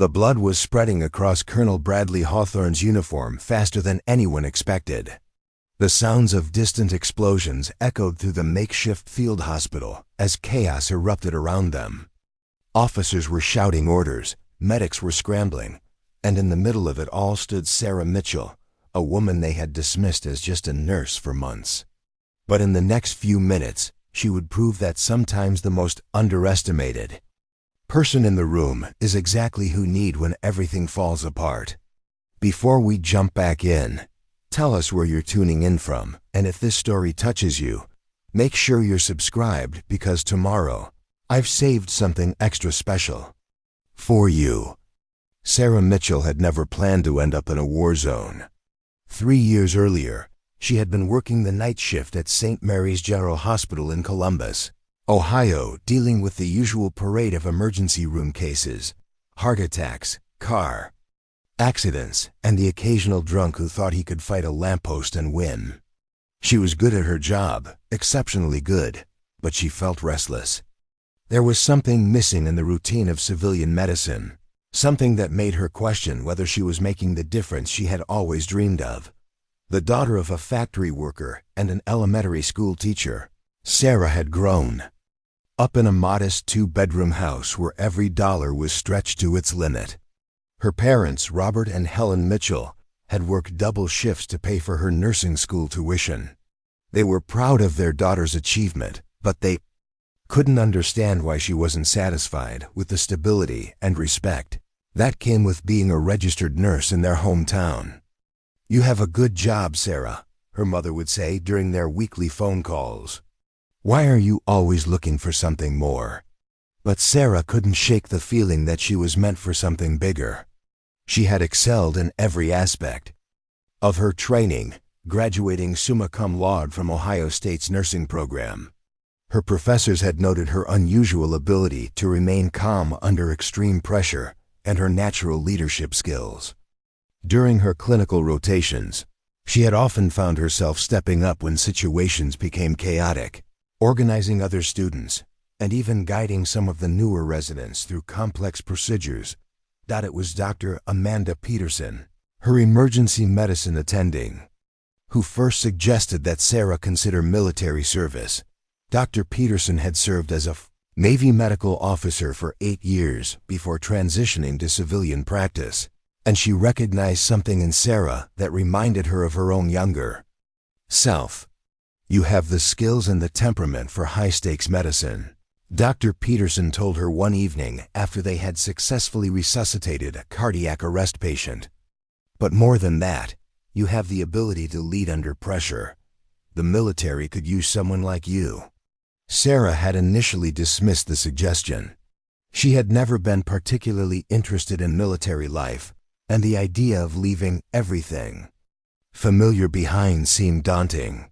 The blood was spreading across Colonel Bradley Hawthorne's uniform faster than anyone expected. The sounds of distant explosions echoed through the makeshift field hospital as chaos erupted around them. Officers were shouting orders, medics were scrambling, and in the middle of it all stood Sarah Mitchell, a woman they had dismissed as just a nurse for months. But in the next few minutes, she would prove that sometimes the most underestimated person in the room is exactly who you need when everything falls apart. Before we jump back in, tell us where you're tuning in from, and if this story touches you, make sure you're subscribed because tomorrow, I've saved something extra special for you. Sarah Mitchell had never planned to end up in a war zone. 3 years earlier, she had been working the night shift at St. Mary's General Hospital in Columbus, Ohio, dealing with the usual parade of emergency room cases, heart attacks, car accidents, and the occasional drunk who thought he could fight a lamppost and win. She was good at her job, exceptionally good, but she felt restless. There was something missing in the routine of civilian medicine, something that made her question whether she was making the difference she had always dreamed of. The daughter of a factory worker and an elementary school teacher, Sarah had grown up in a modest 2-bedroom house where every dollar was stretched to its limit. Her parents, Robert and Helen Mitchell, had worked double shifts to pay for her nursing school tuition. They were proud of their daughter's achievement, but they couldn't understand why she wasn't satisfied with the stability and respect that came with being a registered nurse in their hometown. "You have a good job, Sarah," her mother would say during their weekly phone calls. "Why are you always looking for something more?" But Sarah couldn't shake the feeling that she was meant for something bigger. She had excelled in every aspect of her training, graduating summa cum laude from Ohio State's nursing program. Her professors had noted her unusual ability to remain calm under extreme pressure and her natural leadership skills. During her clinical rotations, she had often found herself stepping up when situations became chaotic, organizing other students, and even guiding some of the newer residents through complex procedures. It was Dr. Amanda Peterson, her emergency medicine attending, who first suggested that Sarah consider military service. Dr. Peterson had served as a Navy medical officer for 8 years before transitioning to civilian practice, and she recognized something in Sarah that reminded her of her own younger self. "You have the skills and the temperament for high-stakes medicine," Dr. Peterson told her one evening after they had successfully resuscitated a cardiac arrest patient. "But more than that, you have the ability to lead under pressure. The military could use someone like you." Sarah had initially dismissed the suggestion. She had never been particularly interested in military life, and the idea of leaving everything familiar behind seemed daunting.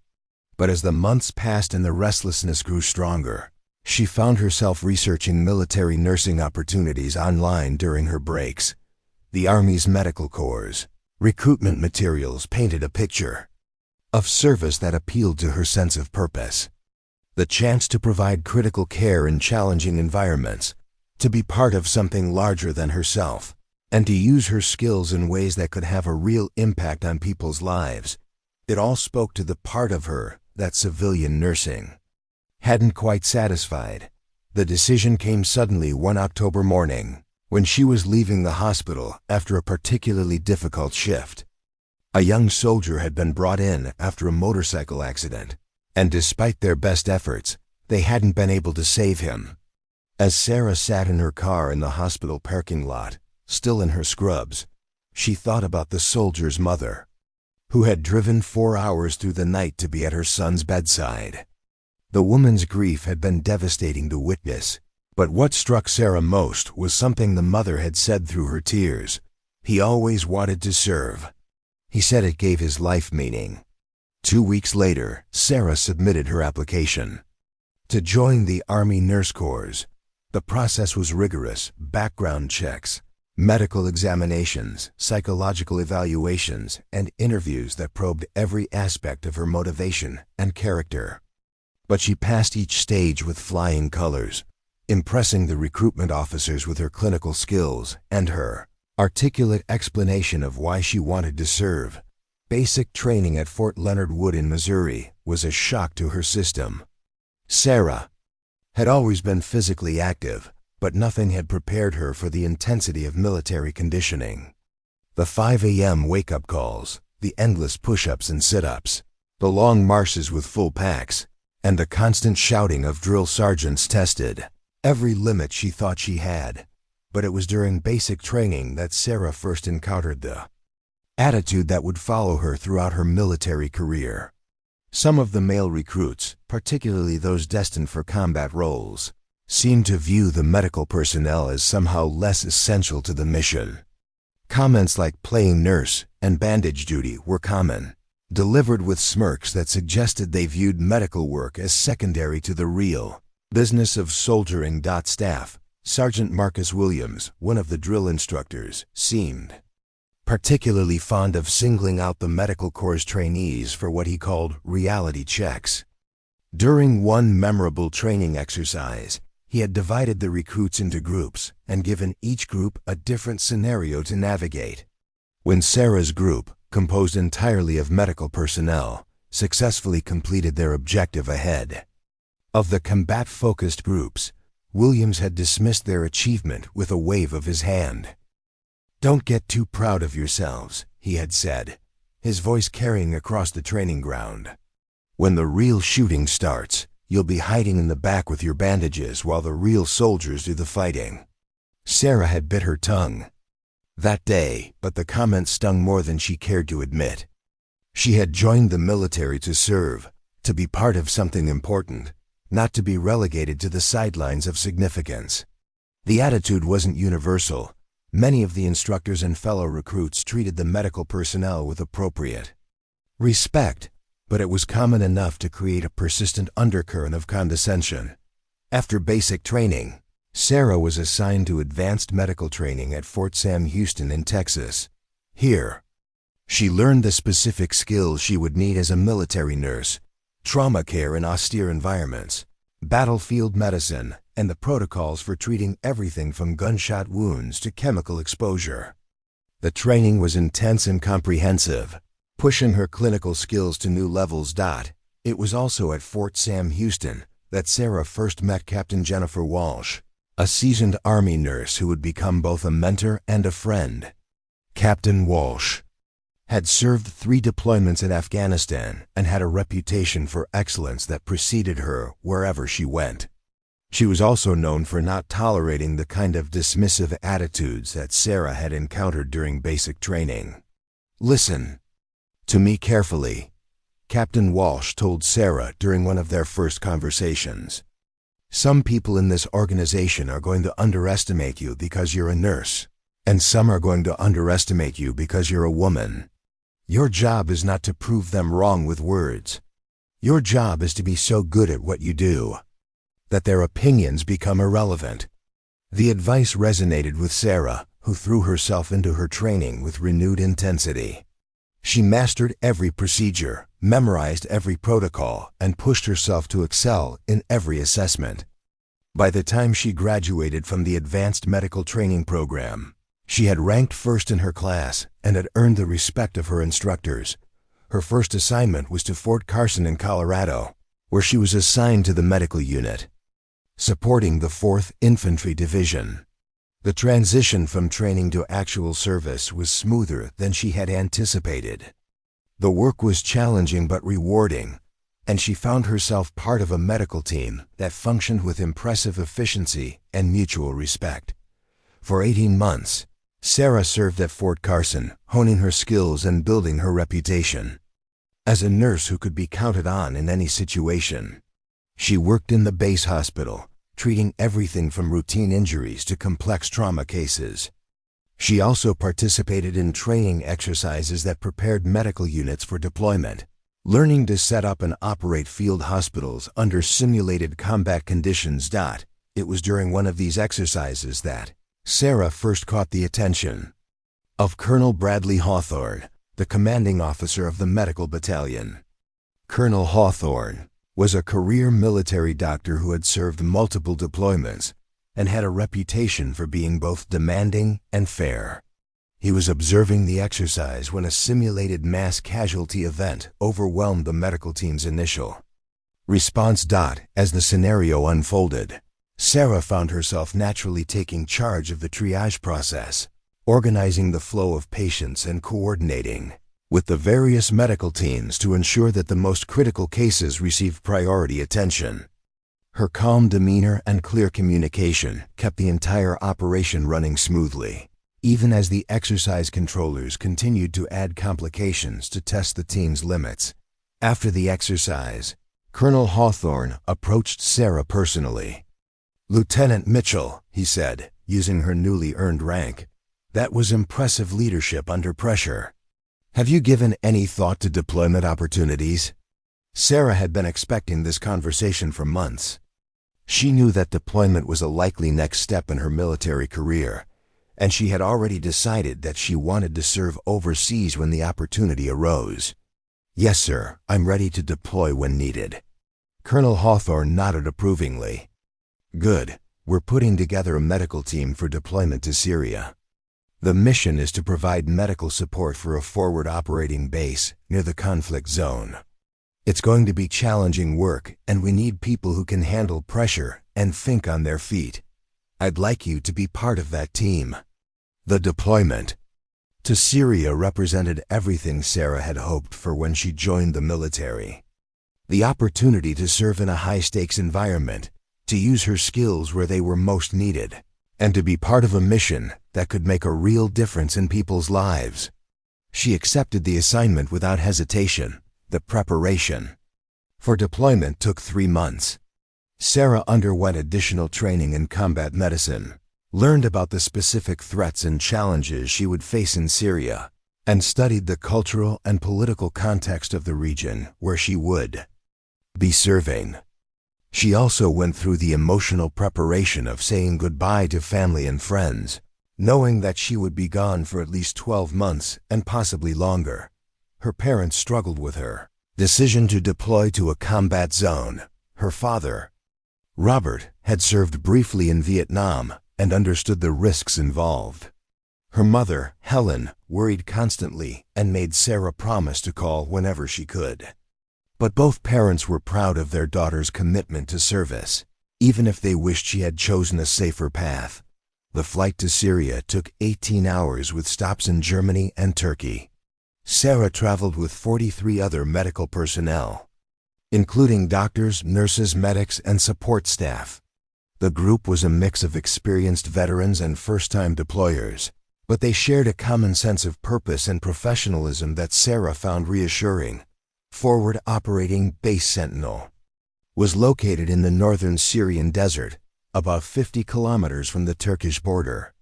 But as the months passed and the restlessness grew stronger, she found herself researching military nursing opportunities online during her breaks. The Army's medical corps recruitment materials painted a picture of service that appealed to her sense of purpose. The chance to provide critical care in challenging environments, to be part of something larger than herself, and to use her skills in ways that could have a real impact on people's lives. It all spoke to the part of her that civilian nursing hadn't quite satisfied. The decision came suddenly one October morning, when she was leaving the hospital after a particularly difficult shift. A young soldier had been brought in after a motorcycle accident, and despite their best efforts, they hadn't been able to save him. As Sarah sat in her car in the hospital parking lot, still in her scrubs, she thought about the soldier's mother, who had driven 4 hours through the night to be at her son's bedside. The woman's grief had been devastating to witness, but what struck Sarah most was something the mother had said through her tears. "He always wanted to serve. He said it gave his life meaning." 2 weeks later, Sarah submitted her application to join the Army Nurse Corps. The process was rigorous: background checks, medical examinations, psychological evaluations, and interviews that probed every aspect of her motivation and character. But she passed each stage with flying colors. impressing the recruitment officers with her clinical skills and her articulate explanation of why she wanted to serve. Basic training at Fort Leonard Wood in Missouri was a shock to her system. Sarah had always been physically active, but nothing had prepared her for the intensity of military conditioning. The 5 a.m. wake-up calls, the endless push-ups and sit-ups, the long marches with full packs, and the constant shouting of drill sergeants tested every limit she thought she had. But it was during basic training that Sarah first encountered the attitude that would follow her throughout her military career. Some of the male recruits, particularly those destined for combat roles, seemed to view the medical personnel as somehow less essential to the mission. Comments like playing nurse and bandage duty were common, delivered with smirks that suggested they viewed medical work as secondary to the real business of soldiering. Staff Sergeant Marcus Williams, one of the drill instructors, seemed particularly fond of singling out the medical corps trainees for what he called reality checks. During one memorable training exercise, he had divided the recruits into groups and given each group a different scenario to navigate. When Sarah's group, composed entirely of medical personnel, successfully completed their objective ahead of the combat-focused groups, Williams had dismissed their achievement with a wave of his hand. "Don't get too proud of yourselves," he had said, his voice carrying across the training ground. "When the real shooting starts, you'll be hiding in the back with your bandages while the real soldiers do the fighting." Sarah had bit her tongue that day, but the comment stung more than she cared to admit. She had joined the military to serve, to be part of something important, not to be relegated to the sidelines of significance. The attitude wasn't universal. Many of the instructors and fellow recruits treated the medical personnel with appropriate respect, but it was common enough to create a persistent undercurrent of condescension. After basic training, Sarah was assigned to advanced medical training at Fort Sam Houston in Texas. Here, she learned the specific skills she would need as a military nurse, trauma care in austere environments, battlefield medicine, and the protocols for treating everything from gunshot wounds to chemical exposure. The training was intense and comprehensive, pushing her clinical skills to new levels. It was also at Fort Sam Houston that Sarah first met Captain Jennifer Walsh, a seasoned Army nurse who would become both a mentor and a friend. Captain Walsh had served 3 deployments in Afghanistan and had a reputation for excellence that preceded her wherever she went. She was also known for not tolerating the kind of dismissive attitudes that Sarah had encountered during basic training. "Listen to me carefully," Captain Walsh told Sarah during one of their first conversations. "Some people in this organization are going to underestimate you because you're a nurse, and some are going to underestimate you because you're a woman. Your job is not to prove them wrong with words. Your job is to be so good at what you do that their opinions become irrelevant." The advice resonated with Sarah, who threw herself into her training with renewed intensity. She mastered every procedure, memorized every protocol, and pushed herself to excel in every assessment. By the time she graduated from the Advanced Medical Training Program, she had ranked first in her class and had earned the respect of her instructors. Her first assignment was to Fort Carson in Colorado, where she was assigned to the medical unit, supporting the 4th Infantry Division. The transition from training to actual service was smoother than she had anticipated. The work was challenging but rewarding, and she found herself part of a medical team that functioned with impressive efficiency and mutual respect. For 18 months, Sarah served at Fort Carson, honing her skills and building her reputation as a nurse who could be counted on in any situation. She worked in the base hospital, treating everything from routine injuries to complex trauma cases. She also participated in training exercises that prepared medical units for deployment, learning to set up and operate field hospitals under simulated combat conditions. It was during one of these exercises that Sarah first caught the attention of Colonel Bradley Hawthorne, the commanding officer of the medical battalion. Colonel Hawthorne was a career military doctor who had served multiple deployments, and had a reputation for being both demanding and fair. He was observing the exercise when a simulated mass casualty event overwhelmed the medical team's initial response. As the scenario unfolded, Sarah found herself naturally taking charge of the triage process, organizing the flow of patients and coordinating with the various medical teams to ensure that the most critical cases received priority attention. Her calm demeanor and clear communication kept the entire operation running smoothly, even as the exercise controllers continued to add complications to test the team's limits. After the exercise, Colonel Hawthorne approached Sarah personally. "Lieutenant Mitchell," he said, using her newly earned rank, "that was impressive leadership under pressure. Have you given any thought to deployment opportunities?" Sarah had been expecting this conversation for months. She knew that deployment was a likely next step in her military career, and she had already decided that she wanted to serve overseas when the opportunity arose. "Yes, sir, I'm ready to deploy when needed." Colonel Hawthorne nodded approvingly. "Good. We're putting together a medical team for deployment to Syria. The mission is to provide medical support for a forward operating base near the conflict zone. It's going to be challenging work, and we need people who can handle pressure and think on their feet. I'd like you to be part of that team." The deployment to Syria represented everything Sarah had hoped for when she joined the military. The opportunity to serve in a high-stakes environment, to use her skills where they were most needed, and to be part of a mission that could make a real difference in people's lives. She accepted the assignment without hesitation. The preparation for deployment took 3 months. Sarah underwent additional training in combat medicine, learned about the specific threats and challenges she would face in Syria, and studied the cultural and political context of the region where she would be serving. She also went through the emotional preparation of saying goodbye to family and friends, knowing that she would be gone for at least 12 months and possibly longer. Her parents struggled with her decision to deploy to a combat zone. Her father, Robert, had served briefly in Vietnam and understood the risks involved. Her mother, Helen, worried constantly and made Sarah promise to call whenever she could. But both parents were proud of their daughter's commitment to service, even if they wished she had chosen a safer path. The flight to Syria took 18 hours with stops in Germany and Turkey. Sarah traveled with 43 other medical personnel, including doctors, nurses, medics, and support staff. The group was a mix of experienced veterans and first-time deployers, but they shared a common sense of purpose and professionalism that Sarah found reassuring. Forward Operating Base Sentinel was located in the northern Syrian desert, about 50 kilometers from the Turkish border.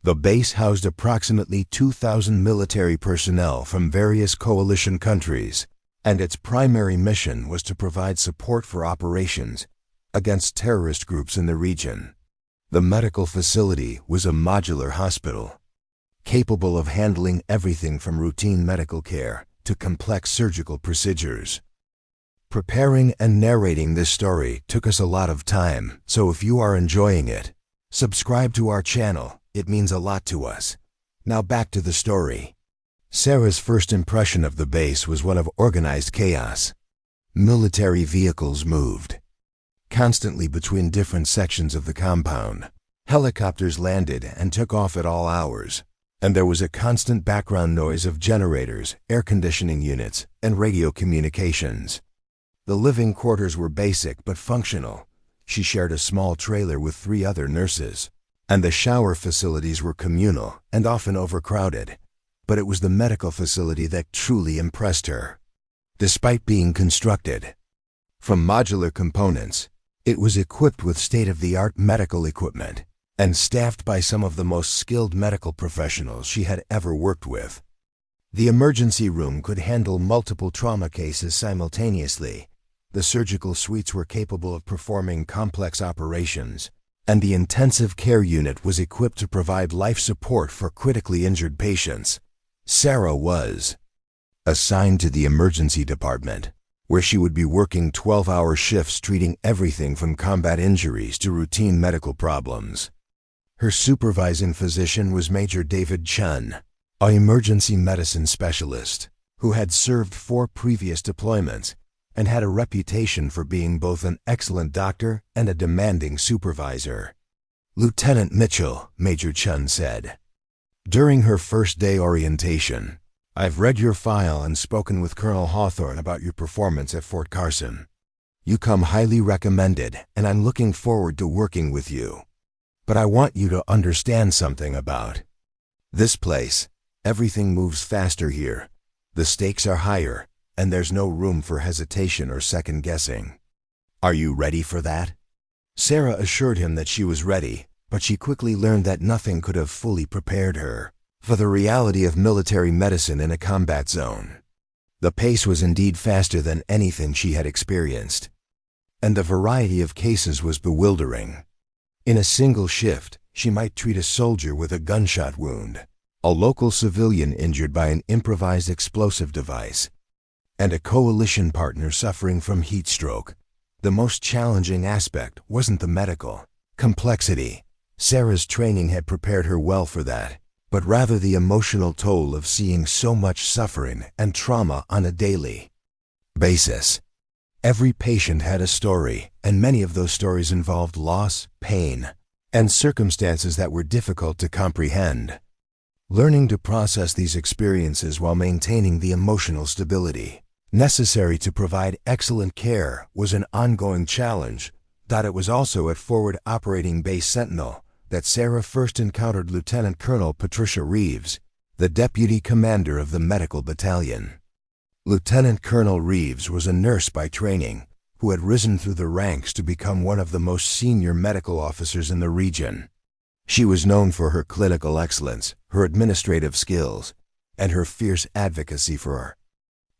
The base housed approximately 2,000 military personnel from various coalition countries, and its primary mission was to provide support for operations against terrorist groups in the region. The medical facility was a modular hospital, capable of handling everything from routine medical care to complex surgical procedures. Preparing and narrating this story took us a lot of time, so if you are enjoying it, subscribe to our channel. It means a lot to us. Now back to the story. Sarah's first impression of the base was one of organized chaos. Military vehicles moved constantly between different sections of the compound. Helicopters landed and took off at all hours, and there was a constant background noise of generators, air conditioning units, and radio communications. The living quarters were basic but functional. She shared a small trailer with 3 other nurses, and the shower facilities were communal and often overcrowded. But it was the medical facility that truly impressed her. Despite being constructed from modular components, it was equipped with state-of-the-art medical equipment and staffed by some of the most skilled medical professionals she had ever worked with. The emergency room could handle multiple trauma cases simultaneously. The surgical suites were capable of performing complex operations, and the intensive care unit was equipped to provide life support for critically injured patients. Sarah was assigned to the emergency department, where she would be working 12-hour shifts treating everything from combat injuries to routine medical problems. Her supervising physician was Major David Chun, an emergency medicine specialist who had served 4 previous deployments and had a reputation for being both an excellent doctor and a demanding supervisor. "Lieutenant Mitchell," Major Chun said, during her first day orientation, "I've read your file and spoken with Colonel Hawthorne about your performance at Fort Carson. You come highly recommended, and I'm looking forward to working with you. But I want you to understand something about this place. Everything moves faster here. The stakes are higher, and there's no room for hesitation or second guessing. Are you ready for that?" Sarah assured him that she was ready, but she quickly learned that nothing could have fully prepared her for the reality of military medicine in a combat zone. The pace was indeed faster than anything she had experienced, and the variety of cases was bewildering. In a single shift, she might treat a soldier with a gunshot wound, a local civilian injured by an improvised explosive device, and a coalition partner suffering from heat stroke. The most challenging aspect wasn't the medical complexity. Sarah's training had prepared her well for that, but rather the emotional toll of seeing so much suffering and trauma on a daily basis. Every patient had a story, and many of those stories involved loss, pain, and circumstances that were difficult to comprehend. Learning to process these experiences while maintaining the emotional stability necessary to provide excellent care was an ongoing challenge. It was also at Forward Operating Base Sentinel that Sarah first encountered Lieutenant Colonel Patricia Reeves, the deputy commander of the medical battalion. Lieutenant Colonel Reeves was a nurse by training who had risen through the ranks to become one of the most senior medical officers in the region. She was known for her clinical excellence, her administrative skills, and her fierce advocacy for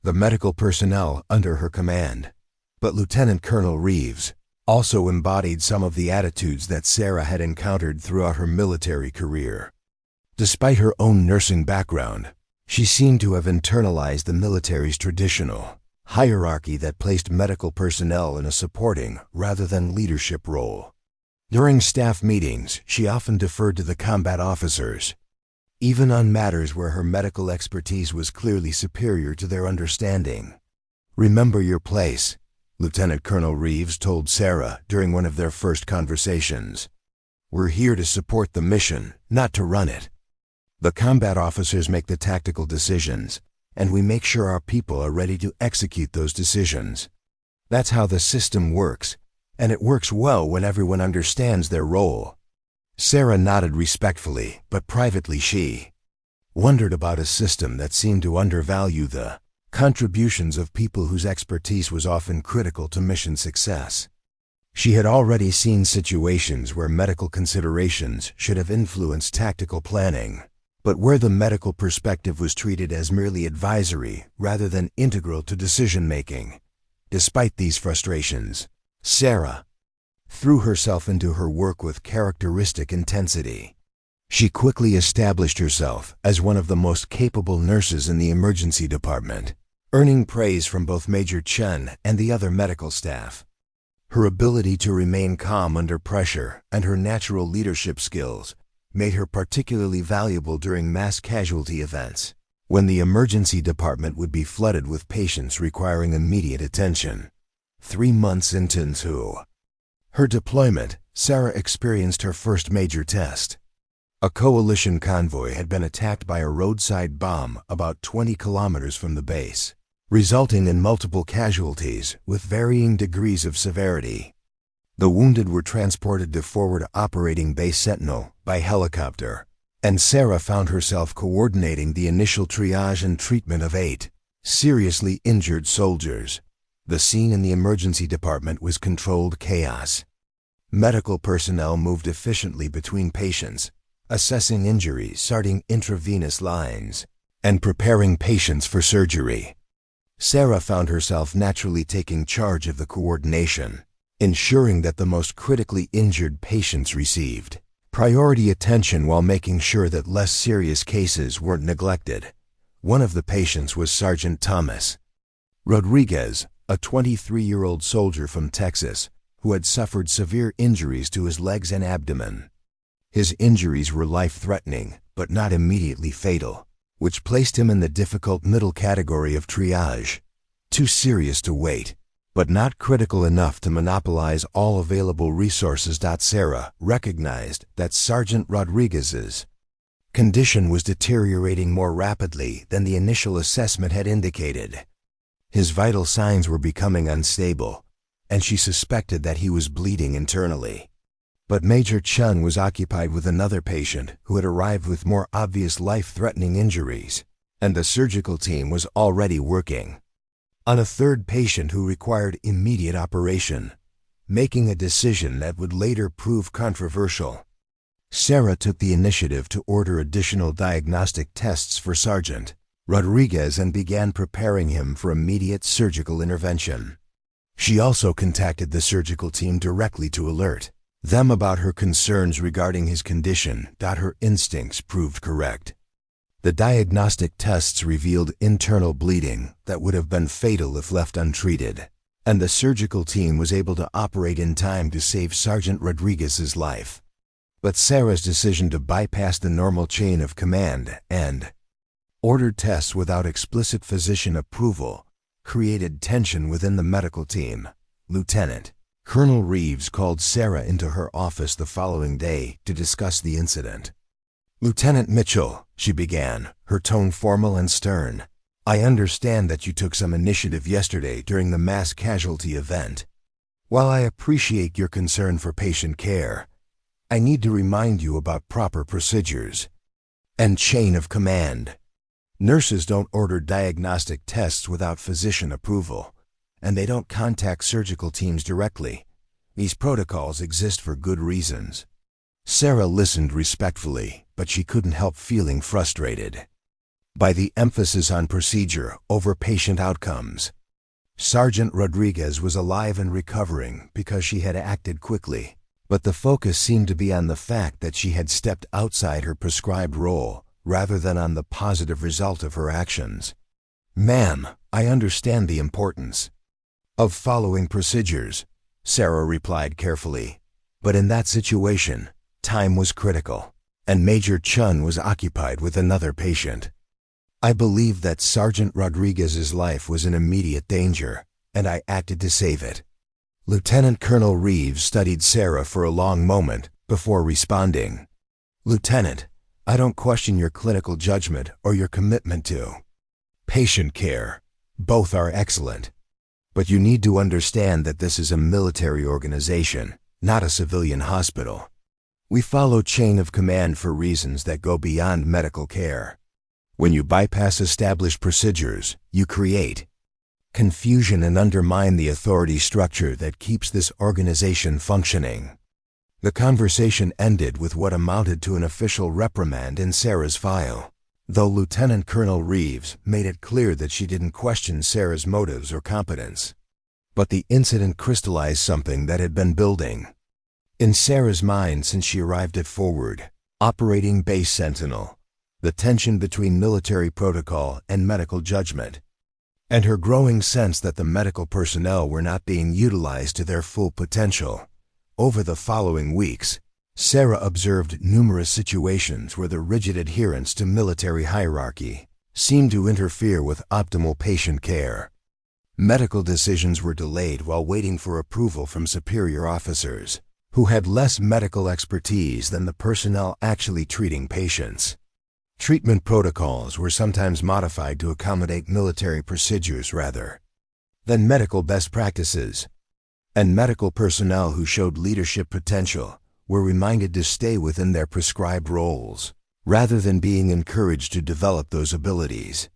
the medical personnel under her command. But Lieutenant Colonel Reeves also embodied some of the attitudes that Sarah had encountered throughout her military career. Despite her own nursing background, she seemed to have internalized the military's traditional hierarchy that placed medical personnel in a supporting rather than leadership role. During staff meetings, she often deferred to the combat officers, even on matters where her medical expertise was clearly superior to their understanding. "Remember your place," Lieutenant Colonel Reeves told Sarah during one of their first conversations. "We're here to support the mission, not to run it. The combat officers make the tactical decisions, and we make sure our people are ready to execute those decisions. That's how the system works, and it works well when everyone understands their role." Sarah nodded respectfully, but privately she wondered about a system that seemed to undervalue the contributions of people whose expertise was often critical to mission success. She had already seen situations where medical considerations should have influenced tactical planning, but where the medical perspective was treated as merely advisory rather than integral to decision-making. Despite these frustrations, Sarah threw herself into her work with characteristic intensity. She quickly established herself as one of the most capable nurses in the emergency department, earning praise from both Major Chen and the other medical staff. Her ability to remain calm under pressure and her natural leadership skills made her particularly valuable during mass casualty events, when the emergency department would be flooded with patients requiring immediate attention. 3 months into her deployment, Sarah experienced her first major test. A coalition convoy had been attacked by a roadside bomb about 20 kilometers from the base, resulting in multiple casualties with varying degrees of severity. The wounded were transported to Forward Operating Base Sentinel by helicopter, and Sarah found herself coordinating the initial triage and treatment of 8 seriously injured soldiers. The scene in the emergency department was controlled chaos. Medical personnel moved efficiently between patients, assessing injuries, starting intravenous lines, and preparing patients for surgery. Sarah found herself naturally taking charge of the coordination, ensuring that the most critically injured patients received priority attention while making sure that less serious cases weren't neglected. One of the patients was Sergeant Thomas Rodriguez, a 23-year-old soldier from Texas who had suffered severe injuries to his legs and abdomen. His injuries were life-threatening, but not immediately fatal, which placed him in the difficult middle category of triage, too serious to wait, but not critical enough to monopolize all available resources. Sarah recognized that Sergeant Rodriguez's condition was deteriorating more rapidly than the initial assessment had indicated. His vital signs were becoming unstable, and she suspected that he was bleeding internally. But Major Chun was occupied with another patient who had arrived with more obvious life-threatening injuries, and the surgical team was already working on a third patient who required immediate operation, making a decision that would later prove controversial. Sarah took the initiative to order additional diagnostic tests for Sergeant Rodriguez and began preparing him for immediate surgical intervention. She also contacted the surgical team directly to alert them about her concerns regarding his condition. Her instincts proved correct. The diagnostic tests revealed internal bleeding that would have been fatal if left untreated, and the surgical team was able to operate in time to save Sergeant Rodriguez's life. But Sarah's decision to bypass the normal chain of command and order tests without explicit physician approval created tension within the medical team. Lieutenant Colonel Reeves called Sarah into her office the following day to discuss the incident. "Lieutenant Mitchell," she began, her tone formal and stern, "I understand that you took some initiative yesterday during the mass casualty event. While I appreciate your concern for patient care, I need to remind you about proper procedures and chain of command. Nurses don't order diagnostic tests without physician approval, and they don't contact surgical teams directly. These protocols exist for good reasons." Sarah listened respectfully, but she couldn't help feeling frustrated by the emphasis on procedure over patient outcomes. Sergeant Rodriguez was alive and recovering because she had acted quickly, but the focus seemed to be on the fact that she had stepped outside her prescribed role rather than on the positive result of her actions. "Ma'am, I understand the importance of following procedures," Sarah replied carefully, "but in that situation, time was critical, and Major Chun was occupied with another patient. I believed that Sergeant Rodriguez's life was in immediate danger, and I acted to save it." Lieutenant Colonel Reeves studied Sarah for a long moment before responding. "Lieutenant, I don't question your clinical judgment or your commitment to patient care. Both are excellent. But you need to understand that this is a military organization, not a civilian hospital. We follow chain of command for reasons that go beyond medical care. When you bypass established procedures, you create confusion and undermine the authority structure that keeps this organization functioning." The conversation ended with what amounted to an official reprimand in Sarah's file, though Lieutenant Colonel Reeves made it clear that she didn't question Sarah's motives or competence. But the incident crystallized something that had been building in Sarah's mind since she arrived at Forward Operating Base Sentinel: the tension between military protocol and medical judgment, and her growing sense that the medical personnel were not being utilized to their full potential. Over the following weeks, Sarah observed numerous situations where the rigid adherence to military hierarchy seemed to interfere with optimal patient care. Medical decisions were delayed while waiting for approval from superior officers who had less medical expertise than the personnel actually treating patients. Treatment protocols were sometimes modified to accommodate military procedures rather than medical best practices, and medical personnel who showed leadership potential were reminded to stay within their prescribed roles, rather than being encouraged to develop those abilities.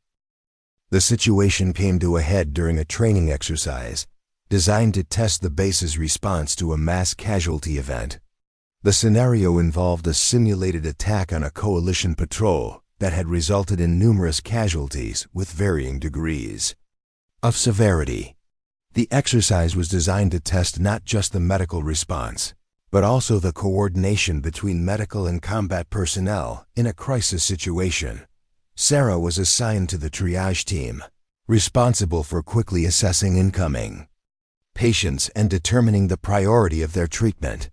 The situation came to a head during a training exercise designed to test the base's response to a mass casualty event. The scenario involved a simulated attack on a coalition patrol that had resulted in numerous casualties with varying degrees of severity. The exercise was designed to test not just the medical response, but also the coordination between medical and combat personnel in a crisis situation. Sarah was assigned to the triage team, responsible for quickly assessing incoming patients and determining the priority of their treatment.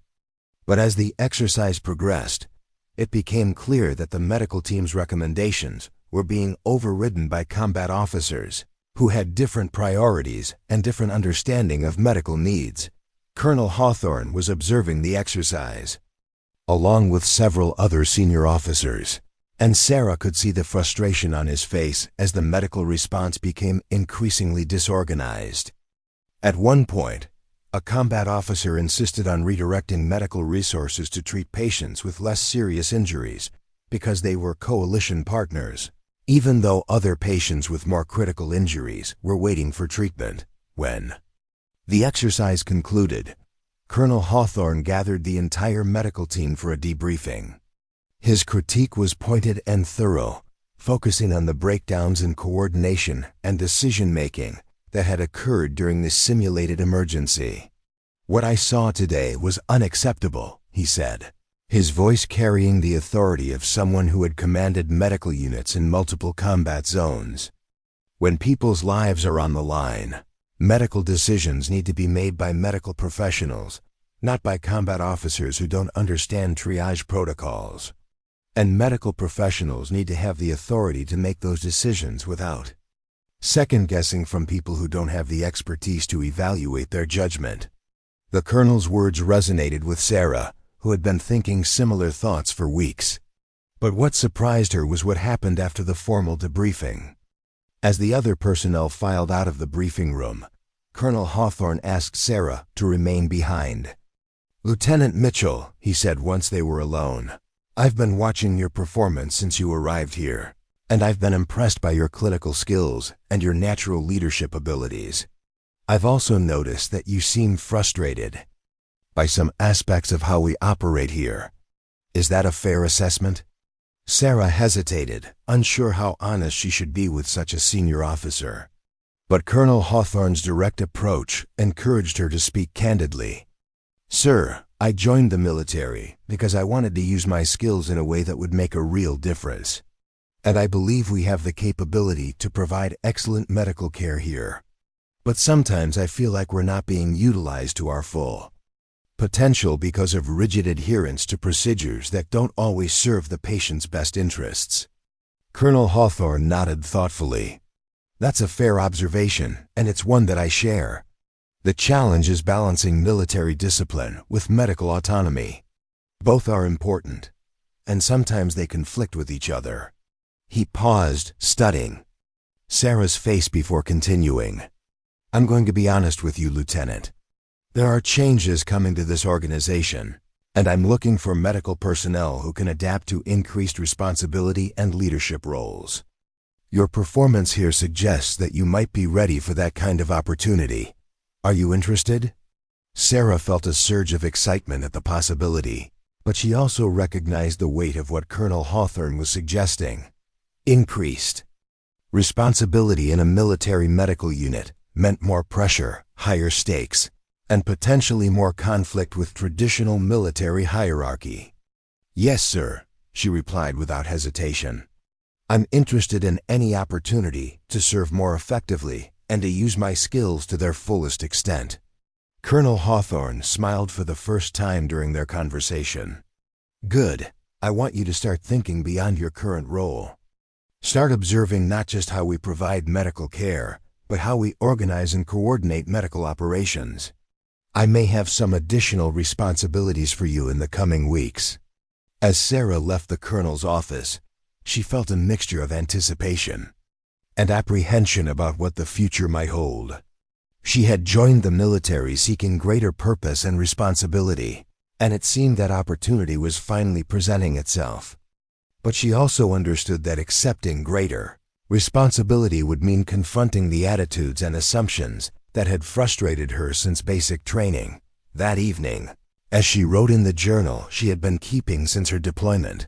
But as the exercise progressed, it became clear that the medical team's recommendations were being overridden by combat officers who had different priorities and different understanding of medical needs. Colonel Hawthorne was observing the exercise, along with several other senior officers, and Sarah could see the frustration on his face as the medical response became increasingly disorganized. At one point, a combat officer insisted on redirecting medical resources to treat patients with less serious injuries because they were coalition partners, even though other patients with more critical injuries were waiting for treatment. When the exercise concluded, Colonel Hawthorne gathered the entire medical team for a debriefing. His critique was pointed and thorough, focusing on the breakdowns in coordination and decision-making that had occurred during this simulated emergency. "What I saw today was unacceptable," he said, his voice carrying the authority of someone who had commanded medical units in multiple combat zones. When people's lives are on the line, medical decisions need to be made by medical professionals, not by combat officers who don't understand triage protocols. And medical professionals need to have the authority to make those decisions without second-guessing from people who don't have the expertise to evaluate their judgment. The colonel's words resonated with Sarah, who had been thinking similar thoughts for weeks. But what surprised her was what happened after the formal debriefing. As the other personnel filed out of the briefing room, Colonel Hawthorne asked Sarah to remain behind. "Lieutenant Mitchell," he said once they were alone, "I've been watching your performance since you arrived here, and I've been impressed by your clinical skills and your natural leadership abilities. I've also noticed that you seem frustrated by some aspects of how we operate here. Is that a fair assessment?" Sarah hesitated, unsure how honest she should be with such a senior officer. But Colonel Hawthorne's direct approach encouraged her to speak candidly. "Sir, I joined the military because I wanted to use my skills in a way that would make a real difference. And I believe we have the capability to provide excellent medical care here. But sometimes I feel like we're not being utilized to our full potential because of rigid adherence to procedures that don't always serve the patient's best interests." Colonel Hawthorne nodded thoughtfully. "That's a fair observation, and it's one that I share. The challenge is balancing military discipline with medical autonomy. Both are important, and sometimes they conflict with each other." He paused, studying Sarah's face before continuing. "I'm going to be honest with you, Lieutenant. There are changes coming to this organization, and I'm looking for medical personnel who can adapt to increased responsibility and leadership roles. Your performance here suggests that you might be ready for that kind of opportunity. Are you interested?" Sarah felt a surge of excitement at the possibility, but she also recognized the weight of what Colonel Hawthorne was suggesting. Increased responsibility in a military medical unit meant more pressure, higher stakes, and potentially more conflict with traditional military hierarchy. "Yes, sir," she replied without hesitation. "I'm interested in any opportunity to serve more effectively and to use my skills to their fullest extent." Colonel Hawthorne smiled for the first time during their conversation. "Good. I want you to start thinking beyond your current role. Start observing not just how we provide medical care, but how we organize and coordinate medical operations. I may have some additional responsibilities for you in the coming weeks." As Sarah left the colonel's office, she felt a mixture of anticipation and apprehension about what the future might hold. She had joined the military seeking greater purpose and responsibility, and it seemed that opportunity was finally presenting itself. But she also understood that accepting greater responsibility would mean confronting the attitudes and assumptions that had frustrated her since basic training. That evening, as she wrote in the journal she had been keeping since her deployment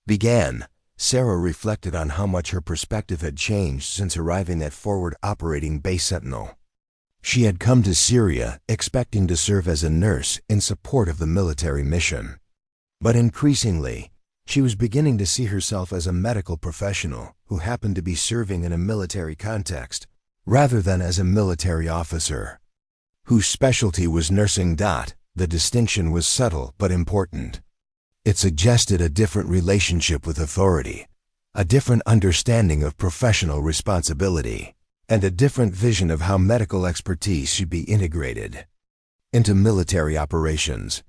began, Sarah reflected on how much her perspective had changed since arriving at Forward Operating Base Sentinel. She had come to Syria expecting to serve as a nurse in support of the military mission. But increasingly, she was beginning to see herself as a medical professional who happened to be serving in a military context rather than as a military officer whose specialty was nursing. The distinction was subtle but important. It suggested a different relationship with authority, a different understanding of professional responsibility, and a different vision of how medical expertise should be integrated into military operations.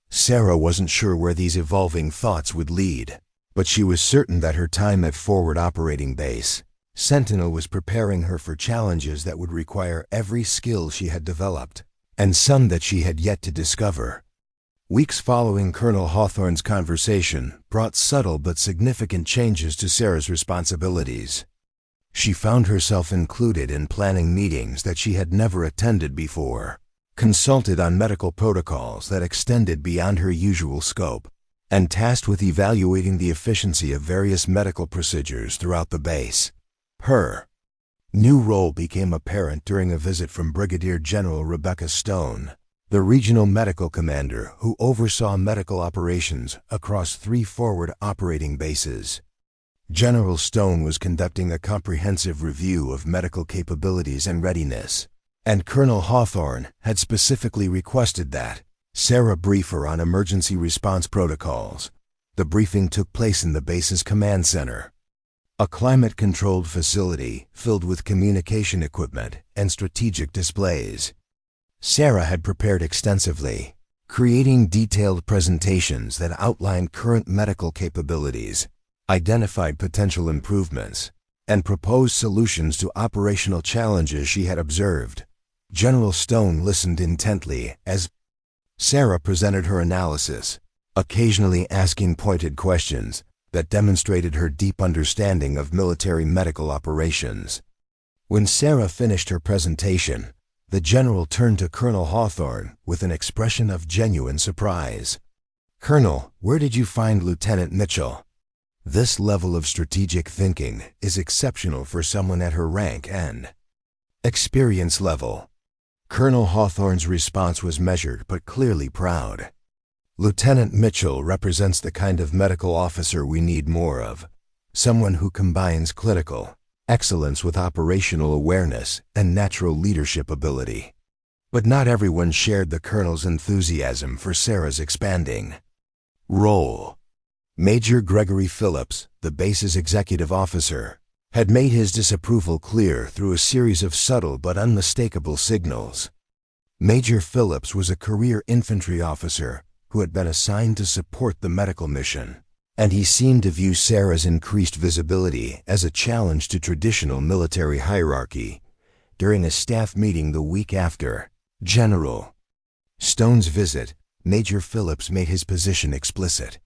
Sarah wasn't sure where these evolving thoughts would lead, but she was certain that her time at Forward Operating Base Sentinel was preparing her for challenges that would require every skill she had developed, and some that she had yet to discover. Weeks following Colonel Hawthorne's conversation brought subtle but significant changes to Sarah's responsibilities. She found herself included in planning meetings that she had never attended before, consulted on medical protocols that extended beyond her usual scope, and tasked with evaluating the efficiency of various medical procedures throughout the base. Her new role became apparent during a visit from Brigadier General Rebecca Stone, the regional medical commander who oversaw medical operations across 3 forward operating bases. General Stone was conducting a comprehensive review of medical capabilities and readiness, and Colonel Hawthorne had specifically requested that Sarah brief her on emergency response protocols. The briefing took place in the base's command center, a climate-controlled facility filled with communication equipment and strategic displays. Sarah had prepared extensively, creating detailed presentations that outlined current medical capabilities, identified potential improvements, and proposed solutions to operational challenges she had observed. General Stone listened intently as Sarah presented her analysis, occasionally asking pointed questions that demonstrated her deep understanding of military medical operations. When Sarah finished her presentation, the general turned to Colonel Hawthorne with an expression of genuine surprise. "Colonel, where did you find Lieutenant Mitchell?" This level of strategic thinking is exceptional for someone at her rank and experience level. Colonel Hawthorne's response was measured but clearly proud. "Lieutenant Mitchell represents the kind of medical officer we need more of, someone who combines clinical excellence with operational awareness and natural leadership ability." But not everyone shared the colonel's enthusiasm for Sarah's expanding role. Major Gregory Phillips, the base's executive officer, had made his disapproval clear through a series of subtle but unmistakable signals. Major Phillips was a career infantry officer who had been assigned to support the medical mission, and he seemed to view Sarah's increased visibility as a challenge to traditional military hierarchy. During a staff meeting the week after General Stone's visit, Major Phillips made his position explicit.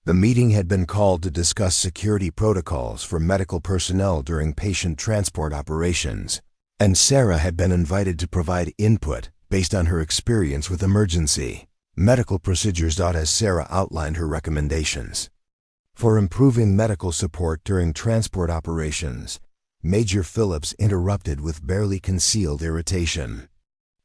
The meeting had been called to discuss security protocols for medical personnel during patient transport operations, and Sarah had been invited to provide input based on her experience with emergency medical procedures. As Sarah outlined her recommendations for improving medical support during transport operations, Major Phillips interrupted with barely concealed irritation.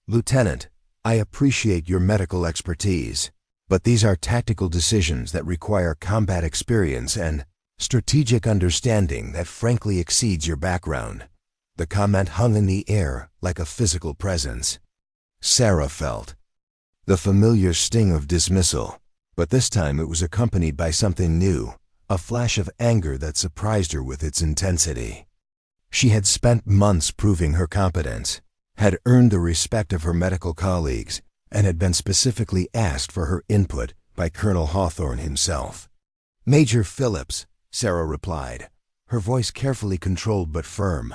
"Lieutenant, I appreciate your medical expertise, but these are tactical decisions that require combat experience and strategic understanding that frankly exceeds your background." The comment hung in the air like a physical presence. Sarah felt the familiar sting of dismissal, but this time it was accompanied by something new, a flash of anger that surprised her with its intensity. She had spent months proving her competence, had earned the respect of her medical colleagues, and had been specifically asked for her input by Colonel Hawthorne himself. "Major Phillips," Sarah replied, her voice carefully controlled but firm.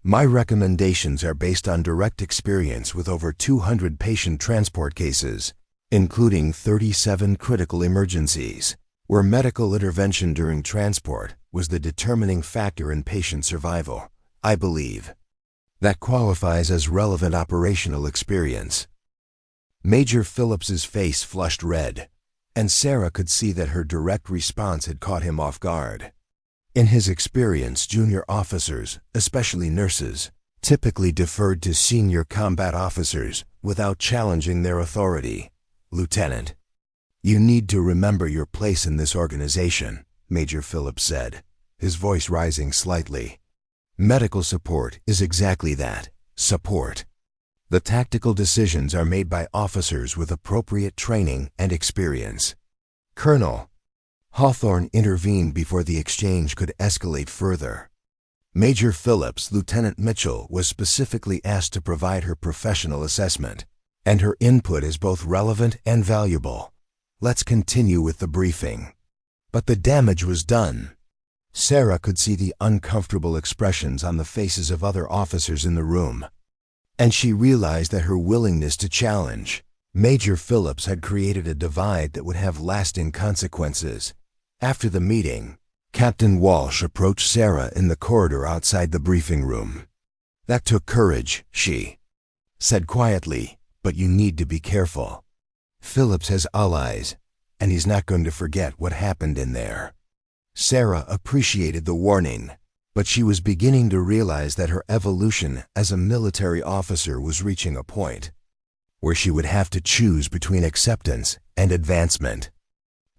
"My recommendations are based on direct experience with over 200 patient transport cases, including 37 critical emergencies, where medical intervention during transport was the determining factor in patient survival. I believe that qualifies as relevant operational experience." Major Phillips's face flushed red, and Sarah could see that her direct response had caught him off guard. In his experience, junior officers, especially nurses, typically deferred to senior combat officers without challenging their authority. "Lieutenant, you need to remember your place in this organization," Major Phillips said, his voice rising slightly. Medical support is exactly that, support. The tactical decisions are made by officers with appropriate training and experience. Colonel Hawthorne intervened before the exchange could escalate further. Major Phillips, Lieutenant Mitchell, was specifically asked to provide her professional assessment, and her input is both relevant and valuable. Let's continue with the briefing. But the damage was done. Sarah could see the uncomfortable expressions on the faces of other officers in the room, and she realized that her willingness to challenge Major Phillips had created a divide that would have lasting consequences. After the meeting, Captain Walsh approached Sarah in the corridor outside the briefing room. "That took courage," she said quietly, "but you need to be careful. Phillips has allies, and he's not going to forget what happened in there." Sarah appreciated the warning, but she was beginning to realize that her evolution as a military officer was reaching a point where she would have to choose between acceptance and advancement.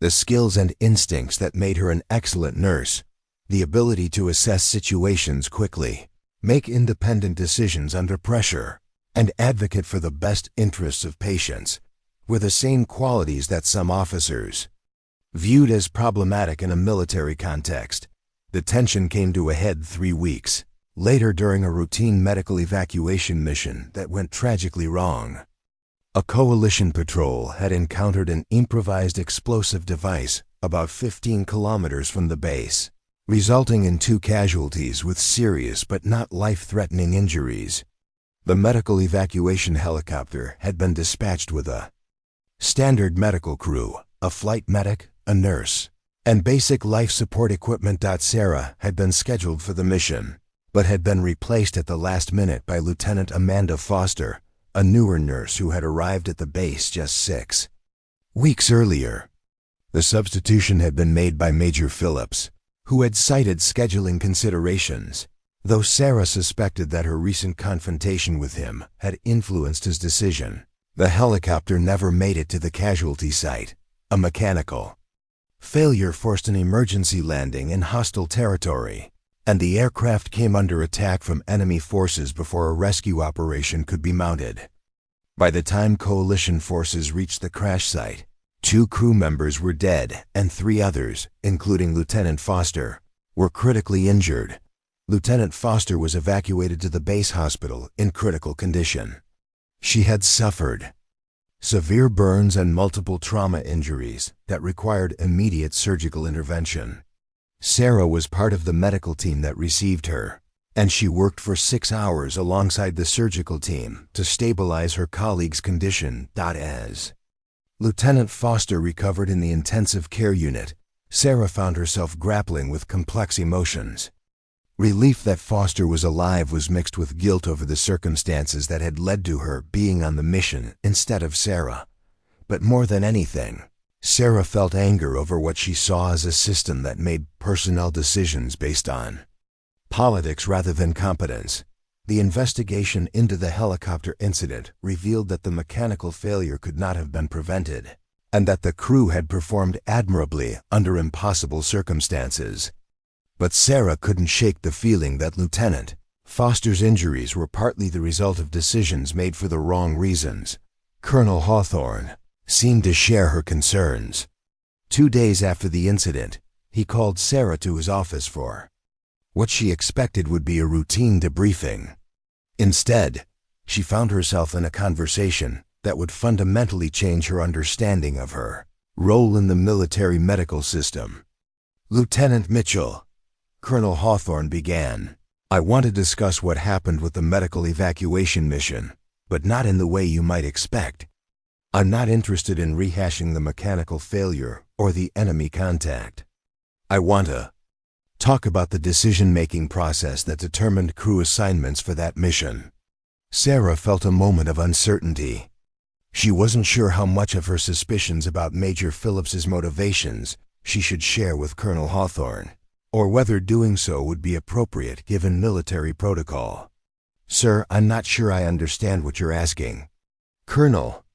The skills and instincts that made her an excellent nurse, the ability to assess situations quickly, make independent decisions under pressure, and advocate for the best interests of patients, were the same qualities that some officers viewed as problematic in a military context. The tension came to a head 3 weeks later during a routine medical evacuation mission that went tragically wrong. A coalition patrol had encountered an improvised explosive device about 15 kilometers from the base, resulting in 2 casualties with serious but not life-threatening injuries. The medical evacuation helicopter had been dispatched with a standard medical crew, a flight medic, a nurse, and basic life support equipment. Sarah had been scheduled for the mission, but had been replaced at the last minute by Lieutenant Amanda Foster, a newer nurse who had arrived at the base just 6 weeks earlier. The substitution had been made by Major Phillips, who had cited scheduling considerations, though Sarah suspected that her recent confrontation with him had influenced his decision. The helicopter never made it to the casualty site. A mechanical failure forced an emergency landing in hostile territory, and the aircraft came under attack from enemy forces before a rescue operation could be mounted. By the time coalition forces reached the crash site, 2 crew members were dead and 3 others, including Lieutenant Foster, were critically injured. Lieutenant Foster was evacuated to the base hospital in critical condition. She had suffered severe burns and multiple trauma injuries that required immediate surgical intervention. Sarah was part of the medical team that received her, and she worked for 6 hours alongside the surgical team to stabilize her colleague's condition. As Lieutenant Foster recovered in the intensive care unit, Sarah found herself grappling with complex emotions. Relief that Foster was alive was mixed with guilt over the circumstances that had led to her being on the mission instead of Sarah. But more than anything, Sarah felt anger over what she saw as a system that made personnel decisions based on politics rather than competence. The investigation into the helicopter incident revealed that the mechanical failure could not have been prevented, and that the crew had performed admirably under impossible circumstances. But Sarah couldn't shake the feeling that Lieutenant Foster's injuries were partly the result of decisions made for the wrong reasons. Colonel Hawthorne seemed to share her concerns. 2 days after the incident, he called Sarah to his office for what she expected would be a routine debriefing. Instead, she found herself in a conversation that would fundamentally change her understanding of her role in the military medical system. "Lieutenant Mitchell," Colonel Hawthorne began, "I want to discuss what happened with the medical evacuation mission, but not in the way you might expect. I'm not interested in rehashing the mechanical failure or the enemy contact. I want to talk about the decision-making process that determined crew assignments for that mission." Sarah felt a moment of uncertainty. She wasn't sure how much of her suspicions about Major Phillips's motivations she should share with Colonel Hawthorne, or whether doing so would be appropriate given military protocol. "Sir, I'm not sure I understand what you're asking." Colonel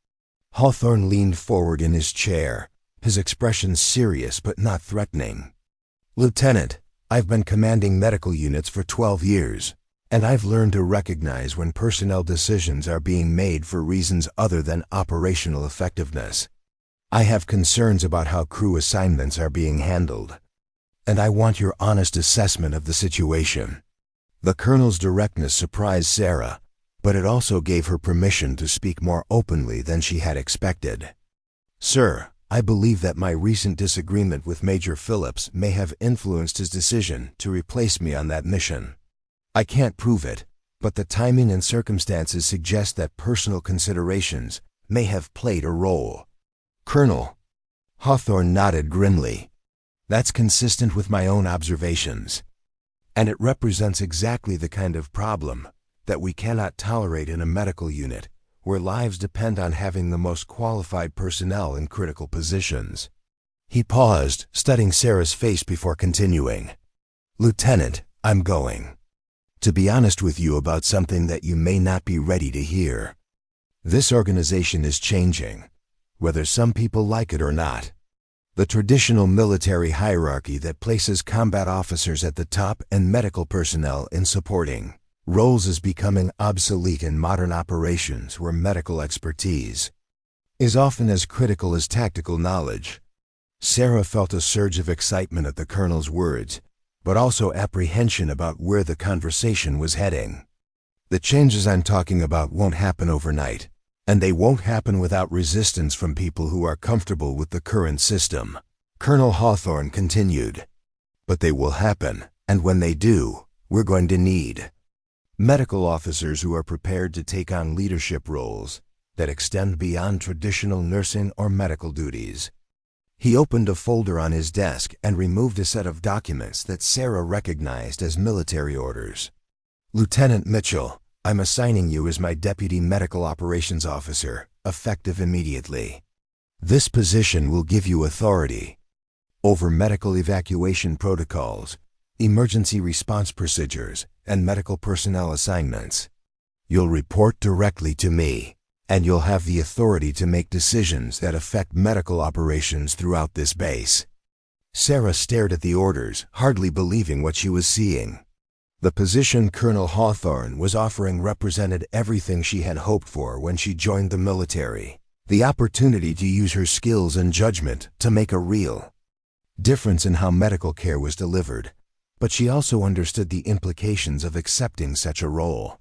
Hawthorne leaned forward in his chair, his expression serious but not threatening. "Lieutenant, I've been commanding medical units for 12 years, and I've learned to recognize when personnel decisions are being made for reasons other than operational effectiveness. I have concerns about how crew assignments are being handled, and I want your honest assessment of the situation." The colonel's directness surprised Sarah, but it also gave her permission to speak more openly than she had expected. "Sir, I believe that my recent disagreement with Major Phillips may have influenced his decision to replace me on that mission. I can't prove it, but the timing and circumstances suggest that personal considerations may have played a role." "Colonel," Hawthorne nodded grimly, "that's consistent with my own observations, and it represents exactly the kind of problem that we cannot tolerate in a medical unit where lives depend on having the most qualified personnel in critical positions." He paused, studying Sarah's face before continuing. "Lieutenant, I'm going to be honest with you about something that you may not be ready to hear. This organization is changing, whether some people like it or not. The traditional military hierarchy that places combat officers at the top and medical personnel in supporting roles is becoming obsolete in modern operations where medical expertise is often as critical as tactical knowledge." Sarah felt a surge of excitement at the colonel's words, but also apprehension about where the conversation was heading. "The changes I'm talking about won't happen overnight, and they won't happen without resistance from people who are comfortable with the current system," Colonel Hawthorne continued. "But they will happen, and when they do, we're going to need medical officers who are prepared to take on leadership roles that extend beyond traditional nursing or medical duties." He opened a folder on his desk and removed a set of documents that Sarah recognized as military orders. "Lieutenant Mitchell, I'm assigning you as my Deputy Medical Operations Officer, effective immediately. This position will give you authority over medical evacuation protocols, emergency response procedures, and medical personnel assignments. You'll report directly to me, and you'll have the authority to make decisions that affect medical operations throughout this base." Sarah stared at the orders, hardly believing what she was seeing. The position Colonel Hawthorne was offering represented everything she had hoped for when she joined the military: the opportunity to use her skills and judgment to make a real difference in how medical care was delivered. But she also understood the implications of accepting such a role.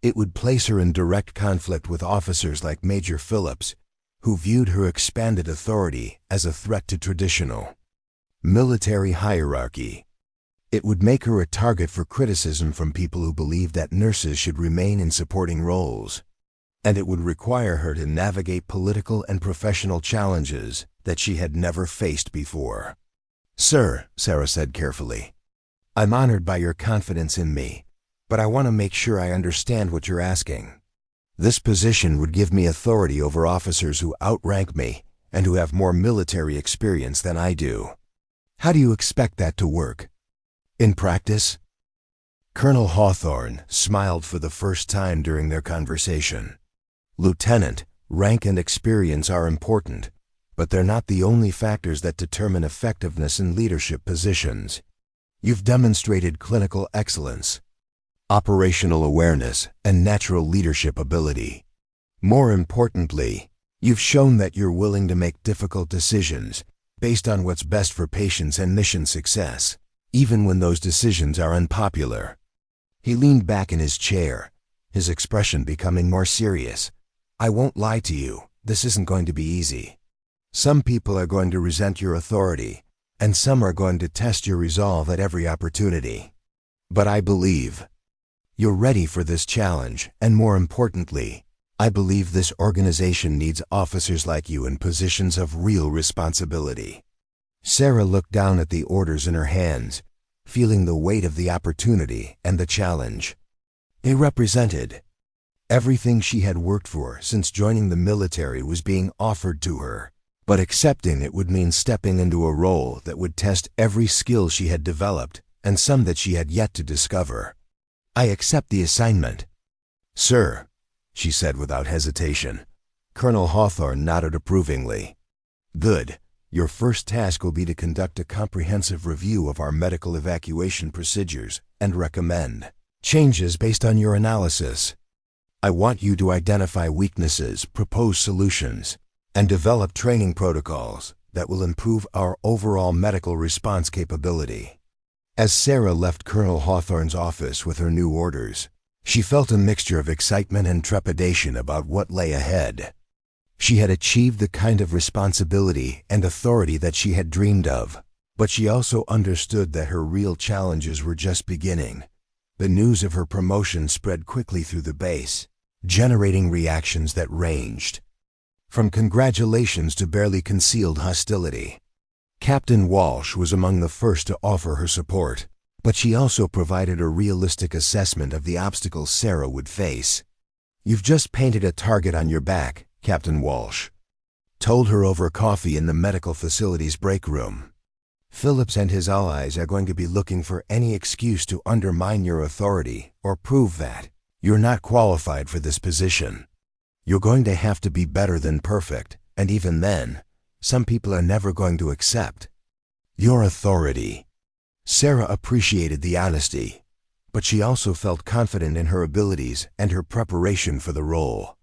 It would place her in direct conflict with officers like Major Phillips, who viewed her expanded authority as a threat to traditional military hierarchy. It would make her a target for criticism from people who believed that nurses should remain in supporting roles. And it would require her to navigate political and professional challenges that she had never faced before. "Sir," Sarah said carefully, "I'm honored by your confidence in me, but I want to make sure I understand what you're asking. This position would give me authority over officers who outrank me and who have more military experience than I do. How do you expect that to work in practice?" Colonel Hawthorne smiled for the first time during their conversation. "Lieutenant, rank and experience are important, but they're not the only factors that determine effectiveness in leadership positions. You've demonstrated clinical excellence, operational awareness, and natural leadership ability. More importantly, you've shown that you're willing to make difficult decisions based on what's best for patients and mission success, even when those decisions are unpopular." He leaned back in his chair, his expression becoming more serious. "I won't lie to you, this isn't going to be easy. Some people are going to resent your authority, and some are going to test your resolve at every opportunity. But I believe you're ready for this challenge, and more importantly, I believe this organization needs officers like you in positions of real responsibility." Sarah looked down at the orders in her hands, feeling the weight of the opportunity and the challenge. They represented everything she had worked for since joining the military was being offered to her. But accepting it would mean stepping into a role that would test every skill she had developed and some that she had yet to discover. "I accept the assignment, sir," she said without hesitation. Colonel Hawthorne nodded approvingly. "Good. Your first task will be to conduct a comprehensive review of our medical evacuation procedures and recommend changes based on your analysis. I want you to identify weaknesses, propose solutions, and develop training protocols that will improve our overall medical response capability. As Sarah left Colonel Hawthorne's office with her new orders, she felt a mixture of excitement and trepidation about what lay ahead. She had achieved the kind of responsibility and authority that she had dreamed of, but she also understood that her real challenges were just beginning. The news of her promotion spread quickly through the base, generating reactions that ranged from congratulations to barely concealed hostility. Captain Walsh was among the first to offer her support, but she also provided a realistic assessment of the obstacles Sarah would face. "You've just painted a target on your back," Captain Walsh told her over coffee in the medical facility's break room. "Phillips and his allies are going to be looking for any excuse to undermine your authority or prove that you're not qualified for this position. You're going to have to be better than perfect, and even then, some people are never going to accept your authority." Sarah appreciated the honesty, but she also felt confident in her abilities and her preparation for the role.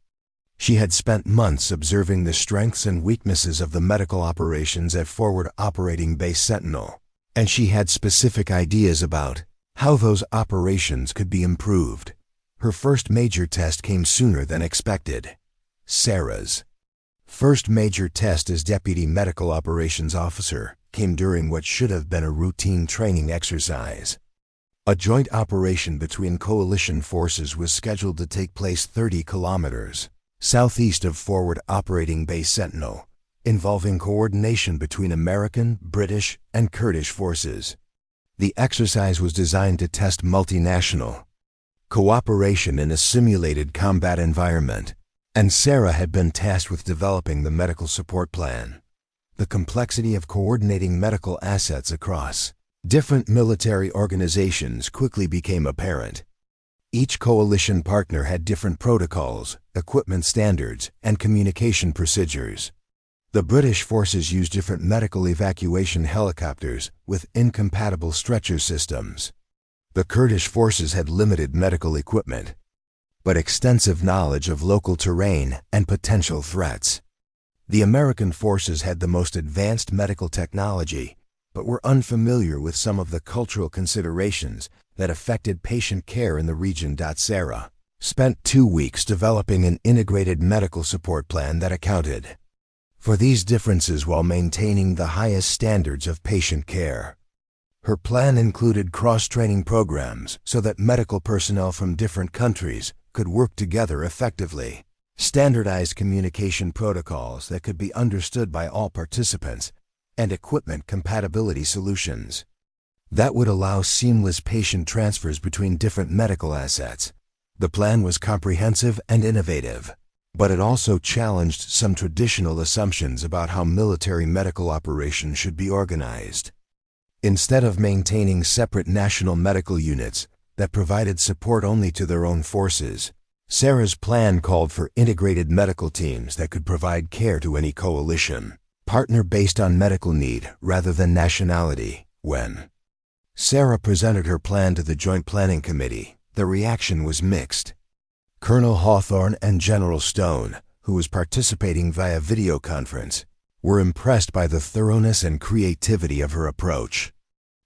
She had spent months observing the strengths and weaknesses of the medical operations at Forward Operating Base Sentinel, and she had specific ideas about how those operations could be improved. Her first major test came sooner than expected. Sarah's first major test as Deputy Medical Operations Officer came during what should have been a routine training exercise. A joint operation between coalition forces was scheduled to take place 30 kilometers southeast of Forward Operating Base Sentinel, involving coordination between American, British, and Kurdish forces. The exercise was designed to test multinational cooperation in a simulated combat environment, and Sarah had been tasked with developing the medical support plan. The complexity of coordinating medical assets across different military organizations quickly became apparent. Each coalition partner had different protocols, equipment standards, and communication procedures. The British forces used different medical evacuation helicopters with incompatible stretcher systems. The Kurdish forces had limited medical equipment, but extensive knowledge of local terrain and potential threats. The American forces had the most advanced medical technology, but were unfamiliar with some of the cultural considerations that affected patient care in the region. Sarah spent 2 weeks developing an integrated medical support plan that accounted for these differences while maintaining the highest standards of patient care. Her plan included cross-training programs so that medical personnel from different countries could work together effectively, standardized communication protocols that could be understood by all participants, and equipment compatibility solutions that would allow seamless patient transfers between different medical assets. The plan was comprehensive and innovative, but it also challenged some traditional assumptions about how military medical operations should be organized. Instead of maintaining separate national medical units that provided support only to their own forces, Sarah's plan called for integrated medical teams that could provide care to any coalition partner based on medical need rather than nationality. When Sarah presented her plan to the Joint Planning Committee, the reaction was mixed. Colonel Hawthorne and General Stone, who was participating via video conference, were impressed by the thoroughness and creativity of her approach.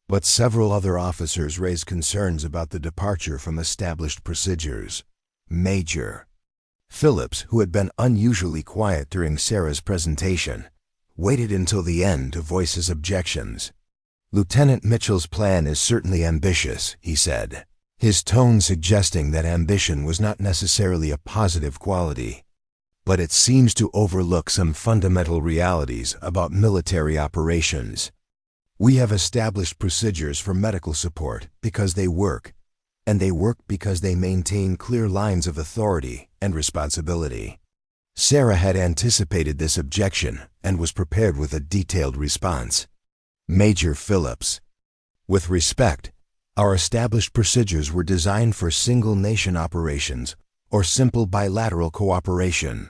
But several other officers raised concerns about the departure from established procedures. Major Phillips, who had been unusually quiet during Sarah's presentation, waited until the end to voice his objections. "Lieutenant Mitchell's plan is certainly ambitious," he said, his tone suggesting that ambition was not necessarily a positive quality. "But it seems to overlook some fundamental realities about military operations. We have established procedures for medical support because they work, and they work because they maintain clear lines of authority and responsibility." Sarah had anticipated this objection and was prepared with a detailed response. Major Phillips: "With respect, our established procedures were designed for single-nation operations or simple bilateral cooperation.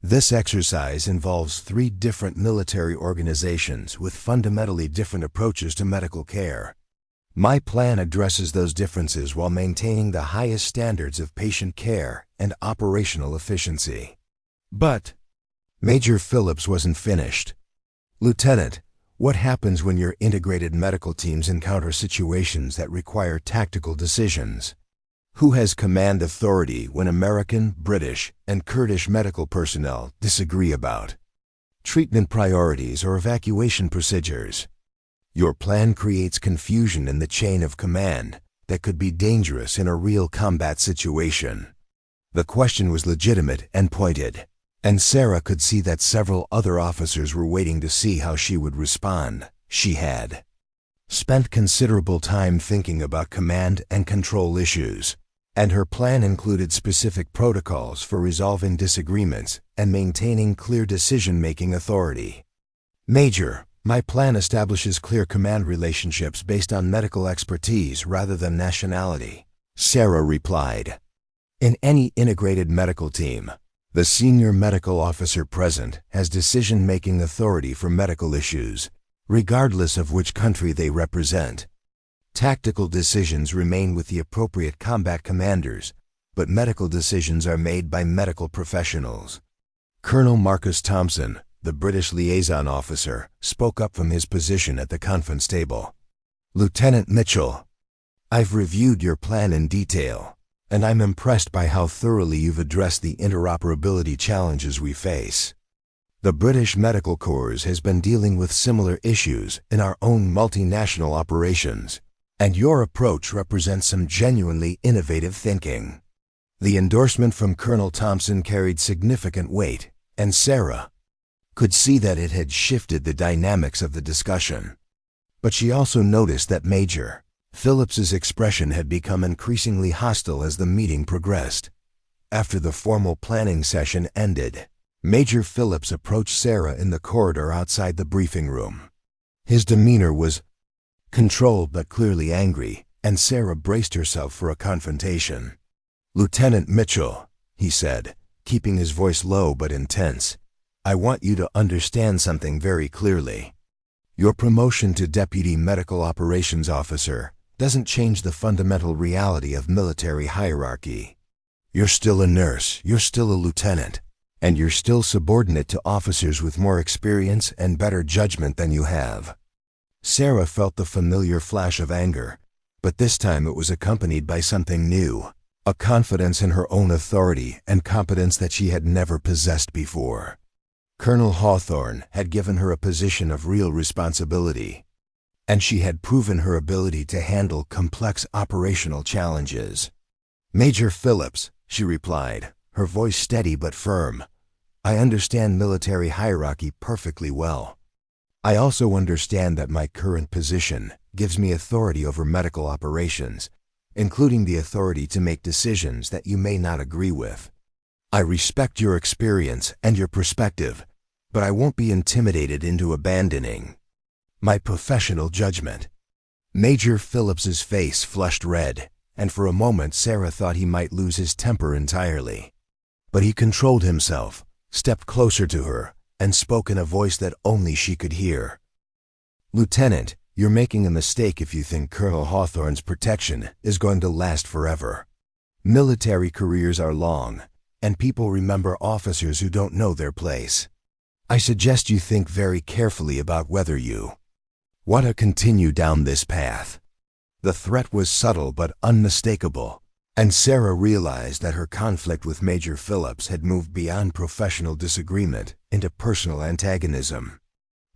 This exercise involves 3 different military organizations with fundamentally different approaches to medical care. My plan addresses those differences while maintaining the highest standards of patient care and operational efficiency. But Major Phillips wasn't finished. Lieutenant, what happens when your integrated medical teams encounter situations that require tactical decisions? Who has command authority when American, British, and Kurdish medical personnel disagree about treatment priorities or evacuation procedures? Your plan creates confusion in the chain of command that could be dangerous in a real combat situation. The question was legitimate and pointed, and Sarah could see that several other officers were waiting to see how she would respond. She had spent considerable time thinking about command and control issues, and her plan included specific protocols for resolving disagreements and maintaining clear decision-making authority. Major, my plan establishes clear command relationships based on medical expertise rather than nationality, Sarah replied. In any integrated medical team, the senior medical officer present has decision-making authority for medical issues, regardless of which country they represent. Tactical decisions remain with the appropriate combat commanders, but medical decisions are made by medical professionals. Colonel Marcus Thompson, the British liaison officer, spoke up from his position at the conference table. Lieutenant Mitchell, I've reviewed your plan in detail, and I'm impressed by how thoroughly you've addressed the interoperability challenges we face. The British Medical Corps has been dealing with similar issues in our own multinational operations, and your approach represents some genuinely innovative thinking. The endorsement from Colonel Thompson carried significant weight, and Sarah could see that it had shifted the dynamics of the discussion. But she also noticed that Major Phillips's expression had become increasingly hostile as the meeting progressed. After the formal planning session ended, Major Phillips approached Sarah in the corridor outside the briefing room. His demeanor was controlled but clearly angry, and Sarah braced herself for a confrontation. Lieutenant Mitchell, he said, keeping his voice low but intense, I want you to understand something very clearly. Your promotion to Deputy Medical Operations Officer doesn't change the fundamental reality of military hierarchy. You're still a nurse, you're still a lieutenant, and you're still subordinate to officers with more experience and better judgment than you have. Sarah felt the familiar flash of anger, but this time it was accompanied by something new, a confidence in her own authority and competence that she had never possessed before. Colonel Hawthorne had given her a position of real responsibility, and she had proven her ability to handle complex operational challenges. Major Phillips, she replied, her voice steady but firm, I understand military hierarchy perfectly well. I also understand that my current position gives me authority over medical operations, including the authority to make decisions that you may not agree with. I respect your experience and your perspective, but I won't be intimidated into abandoning my professional judgment. Major Phillips's face flushed red, and for a moment Sarah thought he might lose his temper entirely. But he controlled himself, stepped closer to her, and spoke in a voice that only she could hear. Lieutenant, you're making a mistake if you think Colonel Hawthorne's protection is going to last forever. Military careers are long, and people remember officers who don't know their place. I suggest you think very carefully about whether you want to continue down this path. The threat was subtle but unmistakable, and Sarah realized that her conflict with Major Phillips had moved beyond professional disagreement into personal antagonism.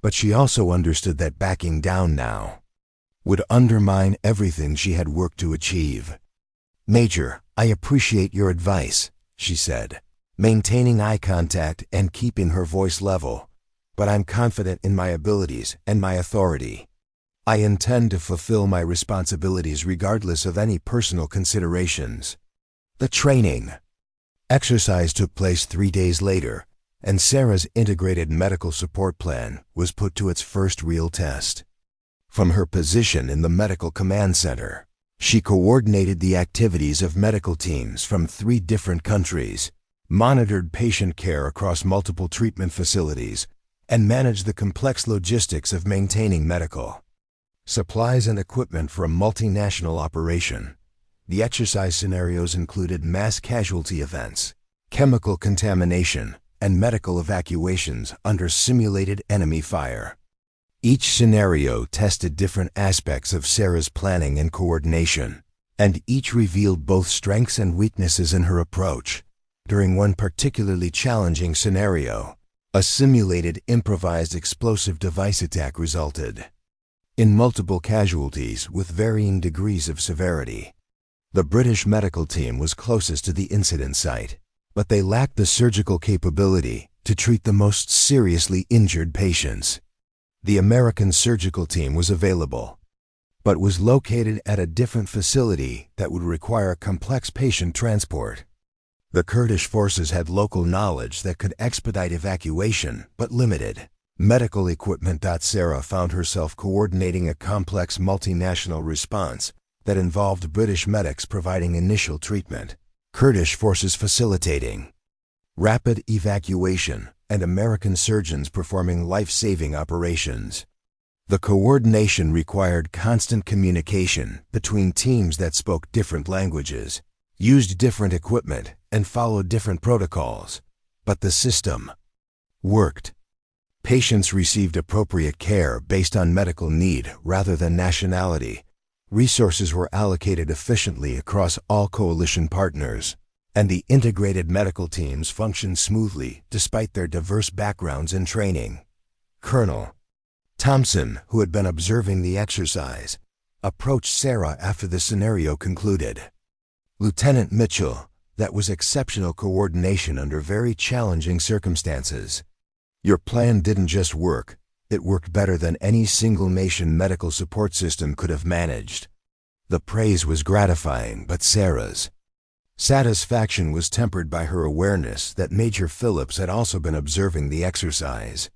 But she also understood that backing down now would undermine everything she had worked to achieve. Major, I appreciate your advice, she said, maintaining eye contact and keeping her voice level, but I'm confident in my abilities and my authority. I intend to fulfill my responsibilities regardless of any personal considerations. The training exercise took place 3 days later, and Sarah's integrated medical support plan was put to its first real test. From her position in the Medical Command Center, she coordinated the activities of medical teams from 3 different countries, monitored patient care across multiple treatment facilities, and managed the complex logistics of maintaining medical supplies and equipment for a multinational operation. The exercise scenarios included mass casualty events, chemical contamination, and medical evacuations under simulated enemy fire. Each scenario tested different aspects of Sarah's planning and coordination, and each revealed both strengths and weaknesses in her approach. During one particularly challenging scenario, a simulated improvised explosive device attack resulted in multiple casualties with varying degrees of severity. The British medical team was closest to the incident site, but they lacked the surgical capability to treat the most seriously injured patients. The American surgical team was available, but was located at a different facility that would require complex patient transport. The Kurdish forces had local knowledge that could expedite evacuation, but limited medical equipment. Sarah found herself coordinating a complex multinational response that involved British medics providing initial treatment, Kurdish forces facilitating rapid evacuation, and American surgeons performing life-saving operations. The coordination required constant communication between teams that spoke different languages, used different equipment, and followed different protocols. But the system worked. Patients received appropriate care based on medical need rather than nationality. Resources were allocated efficiently across all coalition partners, and the integrated medical teams functioned smoothly despite their diverse backgrounds and training. Colonel Thompson, who had been observing the exercise, approached Sarah after the scenario concluded. "Lieutenant Mitchell, that was exceptional coordination under very challenging circumstances. Your plan didn't just work, it worked better than any single-nation medical support system could have managed." The praise was gratifying, but Sarah's satisfaction was tempered by her awareness that Major Phillips had also been observing the exercise.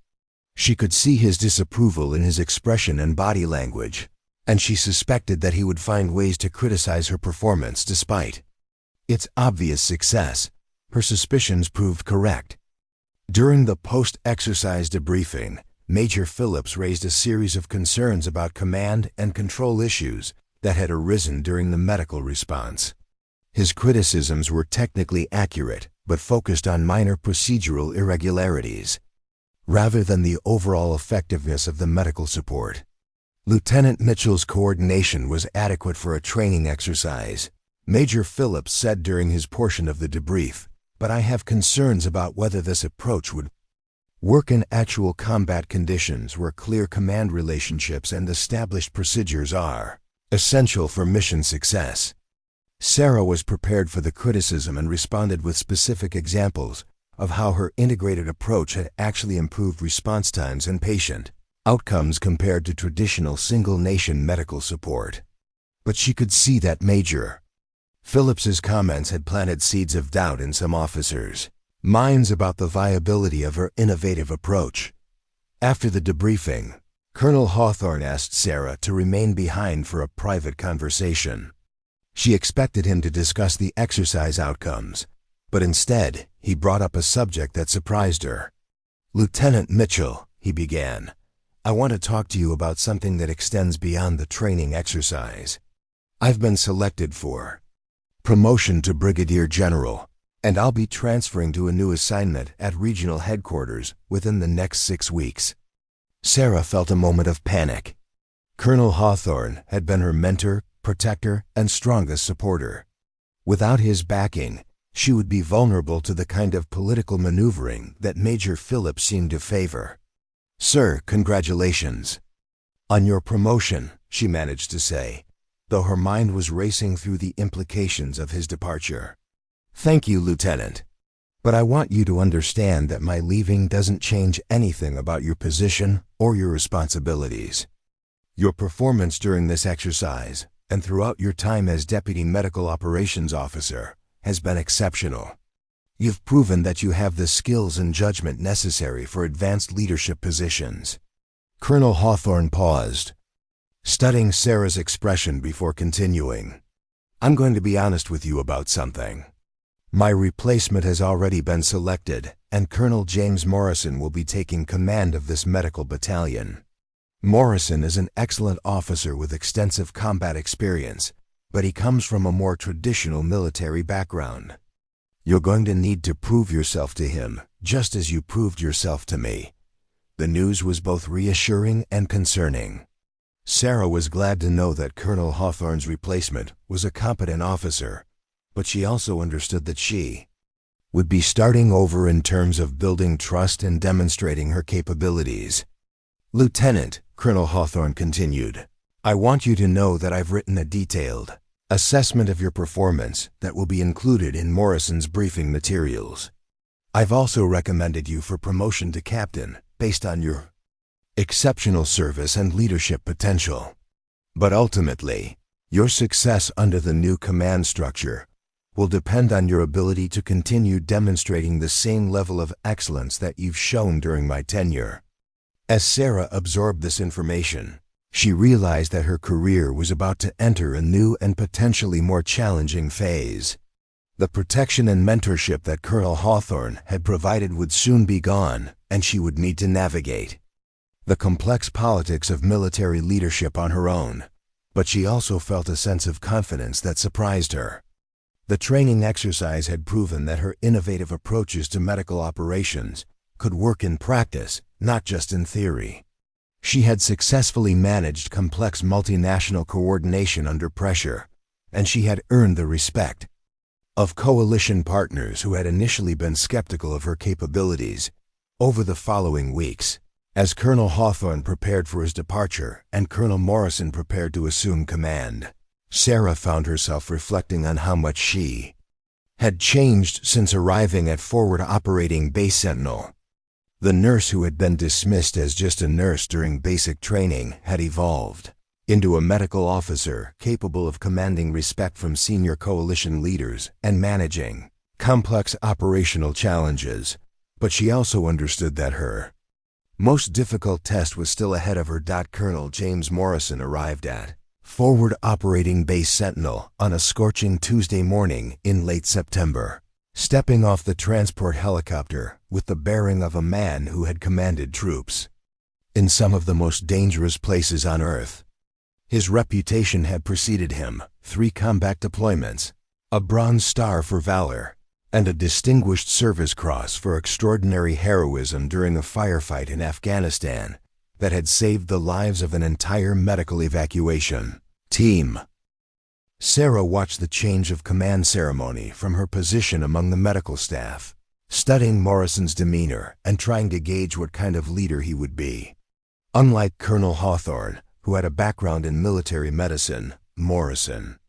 She could see his disapproval in his expression and body language, and she suspected that he would find ways to criticize her performance despite its obvious success. Her suspicions proved correct. During the post-exercise debriefing, Major Phillips raised a series of concerns about command and control issues that had arisen during the medical response. His criticisms were technically accurate, but focused on minor procedural irregularities, rather than the overall effectiveness of the medical support. Lieutenant Mitchell's coordination was adequate for a training exercise, Major Phillips said during his portion of the debrief, but I have concerns about whether this approach would work in actual combat conditions where clear command relationships and established procedures are essential for mission success. Sarah was prepared for the criticism and responded with specific examples of how her integrated approach had actually improved response times and patient outcomes compared to traditional single-nation medical support. But she could see that Major Phillips's comments had planted seeds of doubt in some officers' minds about the viability of her innovative approach. After the debriefing, Colonel Hawthorne asked Sarah to remain behind for a private conversation. She expected him to discuss the exercise outcomes, but instead, he brought up a subject that surprised her. "Lieutenant Mitchell," he began, "I want to talk to you about something that extends beyond the training exercise. I've been selected for promotion to Brigadier General, and I'll be transferring to a new assignment at regional headquarters within the next 6 weeks." Sarah felt a moment of panic. Colonel Hawthorne had been her mentor, protector, and strongest supporter. Without his backing, she would be vulnerable to the kind of political maneuvering that Major Phillips seemed to favor. "Sir, congratulations on your promotion," she managed to say, though her mind was racing through the implications of his departure. "Thank you, Lieutenant. But I want you to understand that my leaving doesn't change anything about your position or your responsibilities. Your performance during this exercise and throughout your time as Deputy Medical Operations Officer has been exceptional. You've proven that you have the skills and judgment necessary for advanced leadership positions." Colonel Hawthorne paused, studying Sarah's expression before continuing. "I'm going to be honest with you about something. My replacement has already been selected, and Colonel James Morrison will be taking command of this medical battalion. Morrison is an excellent officer with extensive combat experience, but he comes from a more traditional military background. You're going to need to prove yourself to him, just as you proved yourself to me." The news was both reassuring and concerning. Sarah was glad to know that Colonel Hawthorne's replacement was a competent officer, but she also understood that she would be starting over in terms of building trust and demonstrating her capabilities. "Lieutenant," Colonel Hawthorne continued, "I want you to know that I've written a detailed assessment of your performance that will be included in Morrison's briefing materials. I've also recommended you for promotion to captain based on your exceptional service and leadership potential. But ultimately, your success under the new command structure will depend on your ability to continue demonstrating the same level of excellence that you've shown during my tenure." As Sarah absorbed this information, she realized that her career was about to enter a new and potentially more challenging phase. The protection and mentorship that Colonel Hawthorne had provided would soon be gone, and she would need to navigate the complex politics of military leadership on her own. But she also felt a sense of confidence that surprised her. The training exercise had proven that her innovative approaches to medical operations could work in practice, not just in theory. She had successfully managed complex multinational coordination under pressure, and she had earned the respect of coalition partners who had initially been skeptical of her capabilities. Over the following weeks, as Colonel Hawthorne prepared for his departure and Colonel Morrison prepared to assume command, Sarah found herself reflecting on how much she had changed since arriving at Forward Operating Base Sentinel. The nurse who had been dismissed as just a nurse during basic training had evolved into a medical officer capable of commanding respect from senior coalition leaders and managing complex operational challenges. But she also understood that her most difficult test was still ahead of her. Colonel James Morrison arrived at Forward Operating Base Sentinel on a scorching Tuesday morning in late September, stepping off the transport helicopter with the bearing of a man who had commanded troops in some of the most dangerous places on Earth. His reputation had preceded him: 3 combat deployments, a Bronze Star for valor, and a Distinguished Service Cross for extraordinary heroism during a firefight in Afghanistan that had saved the lives of an entire medical evacuation team. Sarah watched the change of command ceremony from her position among the medical staff, studying Morrison's demeanor and trying to gauge what kind of leader he would be. Unlike Colonel Hawthorne, who had a background in military medicine, Morrison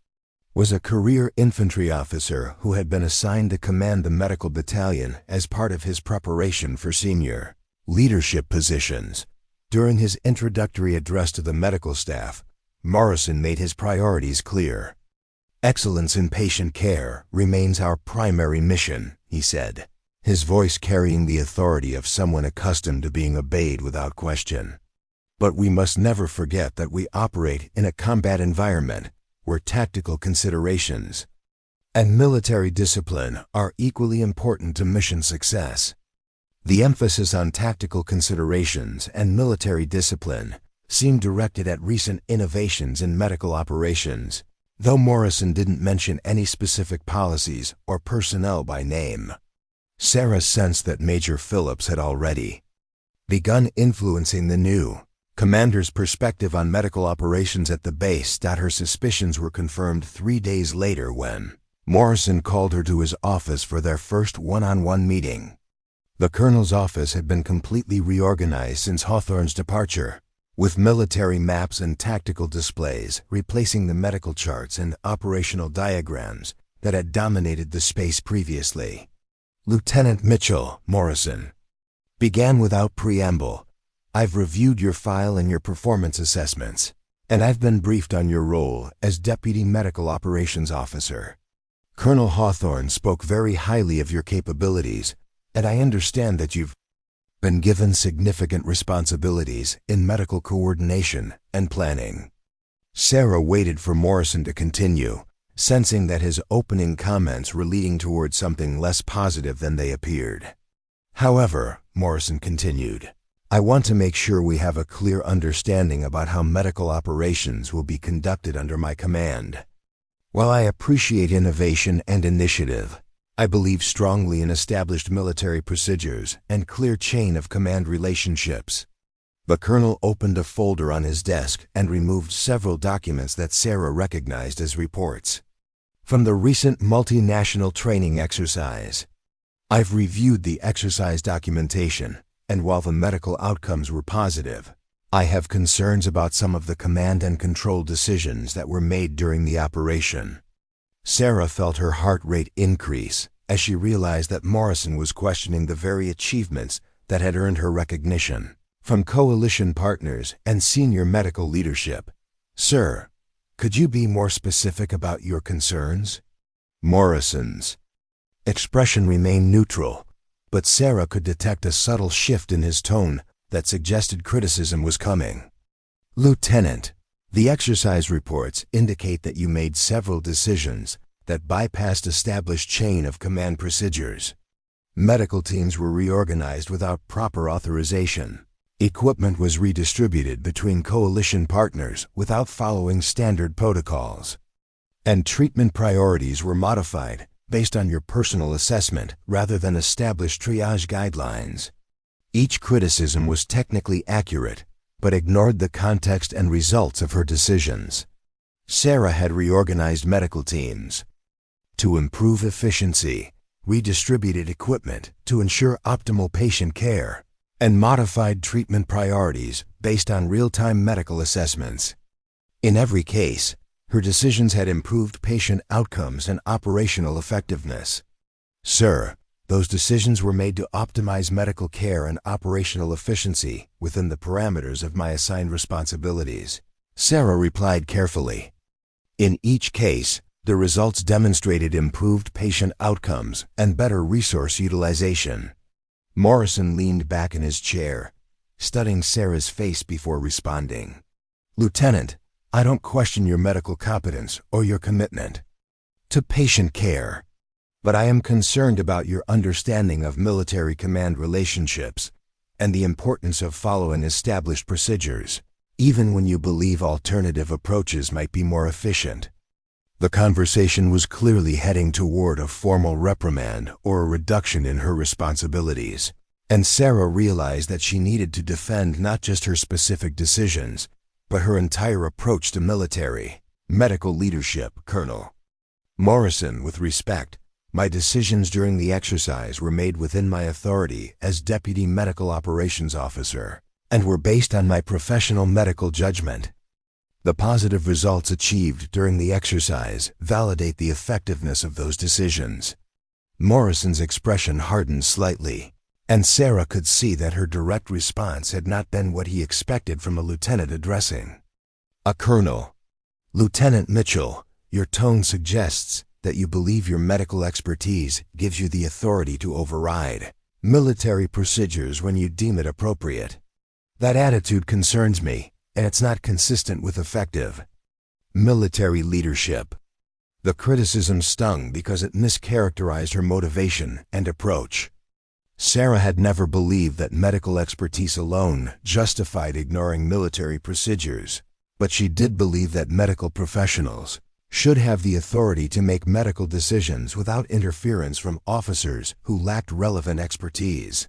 was a career infantry officer who had been assigned to command the medical battalion as part of his preparation for senior leadership positions. During his introductory address to the medical staff, Morrison made his priorities clear. "Excellence in patient care remains our primary mission," he said, his voice carrying the authority of someone accustomed to being obeyed without question. "But we must never forget that we operate in a combat environment where tactical considerations and military discipline are equally important to mission success." The emphasis on tactical considerations and military discipline seemed directed at recent innovations in medical operations, though Morrison didn't mention any specific policies or personnel by name. Sarah sensed that Major Phillips had already begun influencing the new commander's perspective on medical operations at the base. Her suspicions were confirmed 3 days later when Morrison called her to his office for their first one-on-one meeting. The colonel's office had been completely reorganized since Hawthorne's departure, with military maps and tactical displays replacing the medical charts and operational diagrams that had dominated the space previously. "Lieutenant Mitchell," Morrison began without preamble, "I've reviewed your file and your performance assessments, and I've been briefed on your role as Deputy Medical Operations Officer. Colonel Hawthorne spoke very highly of your capabilities, and I understand that you've been given significant responsibilities in medical coordination and planning." Sarah waited for Morrison to continue, sensing that his opening comments were leading towards something less positive than they appeared. However, Morrison continued, I want to make sure we have a clear understanding about how medical operations will be conducted under my command. While I appreciate innovation and initiative, I believe strongly in established military procedures and clear chain of command relationships. The colonel opened a folder on his desk and removed several documents that Sarah recognized as reports. From the recent multinational training exercise. I've reviewed the exercise documentation, and while the medical outcomes were positive, I have concerns about some of the command and control decisions that were made during the operation. Sarah felt her heart rate increase as she realized that Morrison was questioning the very achievements that had earned her recognition from coalition partners and senior medical leadership. Sir, could you be more specific about your concerns? Morrison's expression remained neutral, but Sarah could detect a subtle shift in his tone that suggested criticism was coming. Lieutenant, the exercise reports indicate that you made several decisions that bypassed established chain of command procedures. Medical teams were reorganized without proper authorization. Equipment was redistributed between coalition partners without following standard protocols. And treatment priorities were modified based on your personal assessment rather than established triage guidelines. Each criticism was technically accurate, but ignored the context and results of her decisions. Sarah had reorganized medical teams to improve efficiency, redistributed equipment to ensure optimal patient care, and modified treatment priorities based on real-time medical assessments. In every case, her decisions had improved patient outcomes and operational effectiveness. Sir, those decisions were made to optimize medical care and operational efficiency within the parameters of my assigned responsibilities. Sarah replied carefully. In each case, the results demonstrated improved patient outcomes and better resource utilization. Morrison leaned back in his chair, studying Sarah's face before responding. Lieutenant, I don't question your medical competence or your commitment to patient care, but I am concerned about your understanding of military command relationships and the importance of following established procedures, even when you believe alternative approaches might be more efficient. The conversation was clearly heading toward a formal reprimand or a reduction in her responsibilities, and Sarah realized that she needed to defend not just her specific decisions, but her entire approach to medical leadership, Colonel Morrison. With respect, my decisions during the exercise were made within my authority as Deputy Medical Operations Officer, and were based on my professional medical judgment. The positive results achieved during the exercise validate the effectiveness of those decisions. Morrison's expression hardened slightly, and Sarah could see that her direct response had not been what he expected from a lieutenant addressing a colonel. Lieutenant Mitchell, your tone suggests that you believe your medical expertise gives you the authority to override military procedures when you deem it appropriate. That attitude concerns me, and it's not consistent with effective military leadership. The criticism stung because it mischaracterized her motivation and approach. Sarah had never believed that medical expertise alone justified ignoring military procedures, but she did believe that medical professionals should have the authority to make medical decisions without interference from officers who lacked relevant expertise.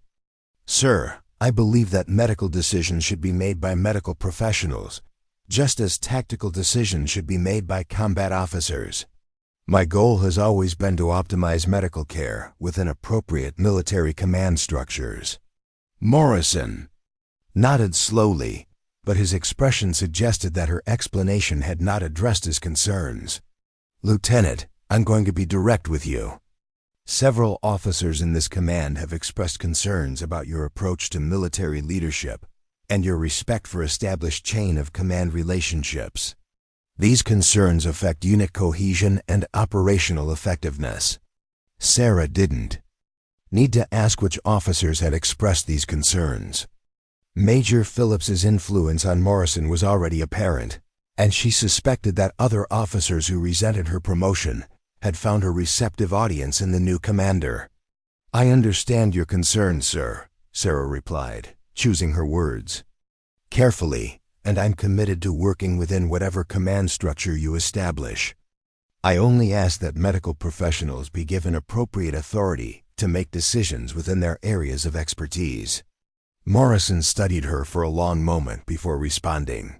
Sir, I believe that medical decisions should be made by medical professionals, just as tactical decisions should be made by combat officers. My goal has always been to optimize medical care within appropriate military command structures. Morrison nodded slowly, but his expression suggested that her explanation had not addressed his concerns. Lieutenant, I'm going to be direct with you. Several officers in this command have expressed concerns about your approach to military leadership and your respect for established chain of command relationships. These concerns affect unit cohesion and operational effectiveness. Sarah didn't need to ask which officers had expressed these concerns. Major Phillips's influence on Morrison was already apparent, and she suspected that other officers who resented her promotion had found a receptive audience in the new commander. "I understand your concerns, sir," Sarah replied, choosing her words carefully, "and I'm committed to working within whatever command structure you establish. I only ask that medical professionals be given appropriate authority to make decisions within their areas of expertise." Morrison studied her for a long moment before responding.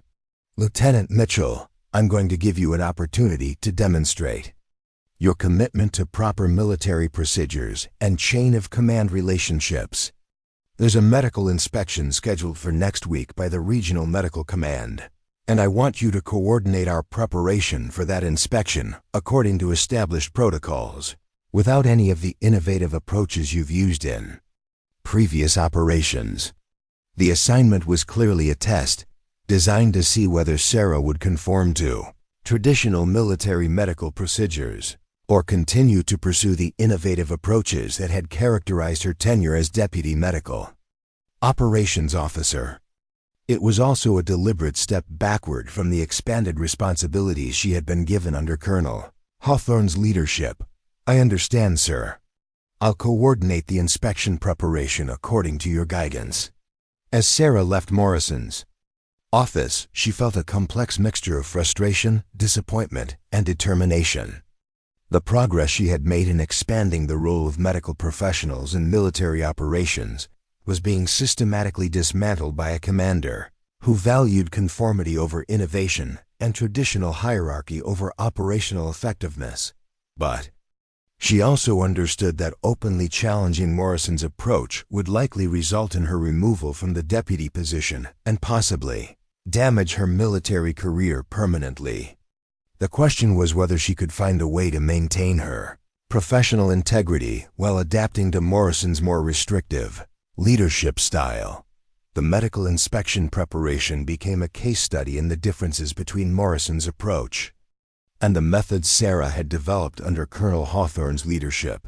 "Lieutenant Mitchell, I'm going to give you an opportunity to demonstrate your commitment to proper military procedures and chain of command relationships. There's a medical inspection scheduled for next week by the Regional Medical Command, and I want you to coordinate our preparation for that inspection according to established protocols, without any of the innovative approaches you've used in previous operations." The assignment was clearly a test, designed to see whether Sarah would conform to traditional military medical procedures or continue to pursue the innovative approaches that had characterized her tenure as Deputy Medical Operations Officer. It was also a deliberate step backward from the expanded responsibilities she had been given under Colonel Hawthorne's leadership. "I understand, sir. I'll coordinate the inspection preparation according to your guidance." As Sarah left Morrison's office, she felt a complex mixture of frustration, disappointment, and determination. The progress she had made in expanding the role of medical professionals in military operations was being systematically dismantled by a commander who valued conformity over innovation and traditional hierarchy over operational effectiveness. But she also understood that openly challenging Morrison's approach would likely result in her removal from the deputy position and possibly damage her military career permanently. The question was whether she could find a way to maintain her professional integrity while adapting to Morrison's more restrictive leadership style. The medical inspection preparation became a case study in the differences between Morrison's approach and the methods Sarah had developed under Colonel Hawthorne's leadership.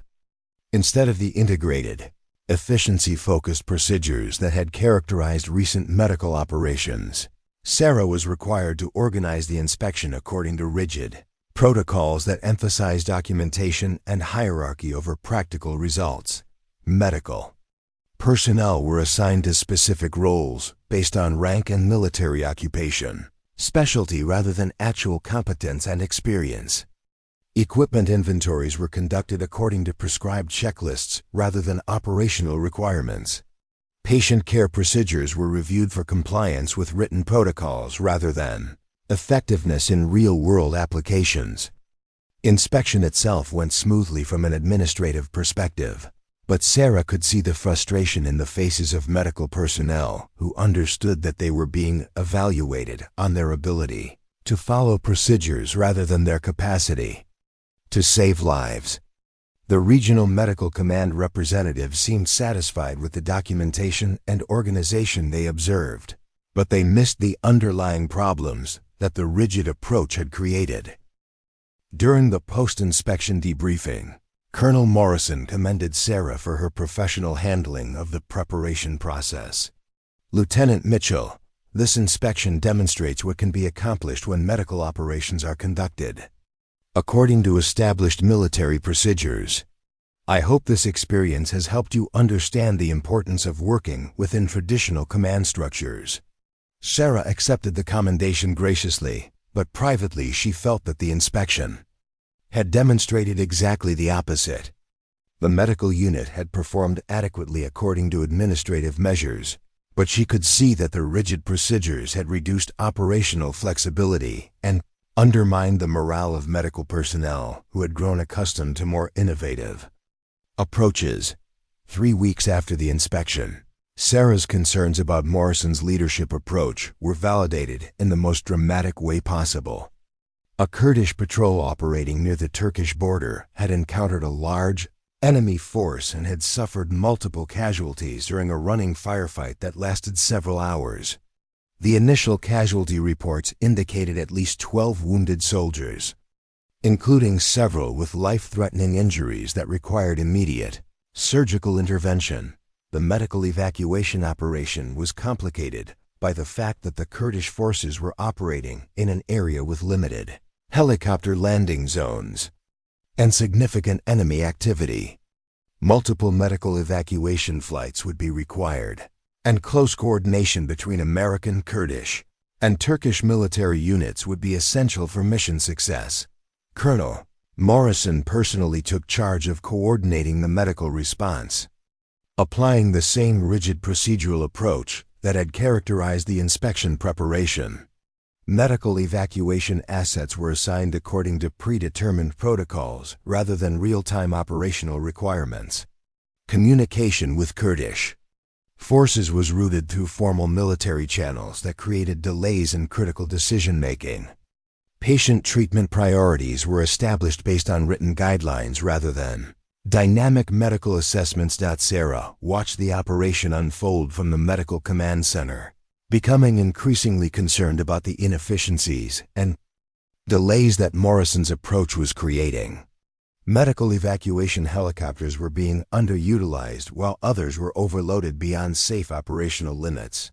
Instead of the integrated, efficiency-focused procedures that had characterized recent medical operations, Sarah was required to organize the inspection according to rigid protocols that emphasized documentation and hierarchy over practical results. Medical personnel were assigned to specific roles based on rank and military occupation, specialty rather than actual competence and experience. Equipment inventories were conducted according to prescribed checklists rather than operational requirements. Patient care procedures were reviewed for compliance with written protocols rather than effectiveness in real-world applications. Inspection itself went smoothly from an administrative perspective, but Sarah could see the frustration in the faces of medical personnel who understood that they were being evaluated on their ability to follow procedures rather than their capacity to save lives. The Regional Medical Command representatives seemed satisfied with the documentation and organization they observed, but they missed the underlying problems that the rigid approach had created. During the post-inspection debriefing, Colonel Morrison commended Sarah for her professional handling of the preparation process. "Lieutenant Mitchell, this inspection demonstrates what can be accomplished when medical operations are conducted according to established military procedures. I hope this experience has helped you understand the importance of working within traditional command structures." Sarah accepted the commendation graciously, but privately she felt that the inspection had demonstrated exactly the opposite. The medical unit had performed adequately according to administrative measures, but she could see that the rigid procedures had reduced operational flexibility and undermined the morale of medical personnel who had grown accustomed to more innovative approaches. 3 weeks after the inspection, Sarah's concerns about Morrison's leadership approach were validated in the most dramatic way possible. A Kurdish patrol operating near the Turkish border had encountered a large enemy force and had suffered multiple casualties during a running firefight that lasted several hours. The initial casualty reports indicated at least 12 wounded soldiers, including several with life-threatening injuries that required immediate surgical intervention. The medical evacuation operation was complicated by the fact that the Kurdish forces were operating in an area with limited helicopter landing zones and significant enemy activity. Multiple medical evacuation flights would be required, and close coordination between American, Kurdish, and Turkish military units would be essential for mission success. Colonel Morrison personally took charge of coordinating the medical response, applying the same rigid procedural approach that had characterized the inspection preparation. Medical evacuation assets were assigned according to predetermined protocols rather than real-time operational requirements. Communication with Kurdish forces was routed through formal military channels that created delays in critical decision-making. Patient treatment priorities were established based on written guidelines rather than dynamic medical assessments. Sarah watched the operation unfold from the medical command center, becoming increasingly concerned about the inefficiencies and delays that Morrison's approach was creating. Medical evacuation helicopters were being underutilized while others were overloaded beyond safe operational limits.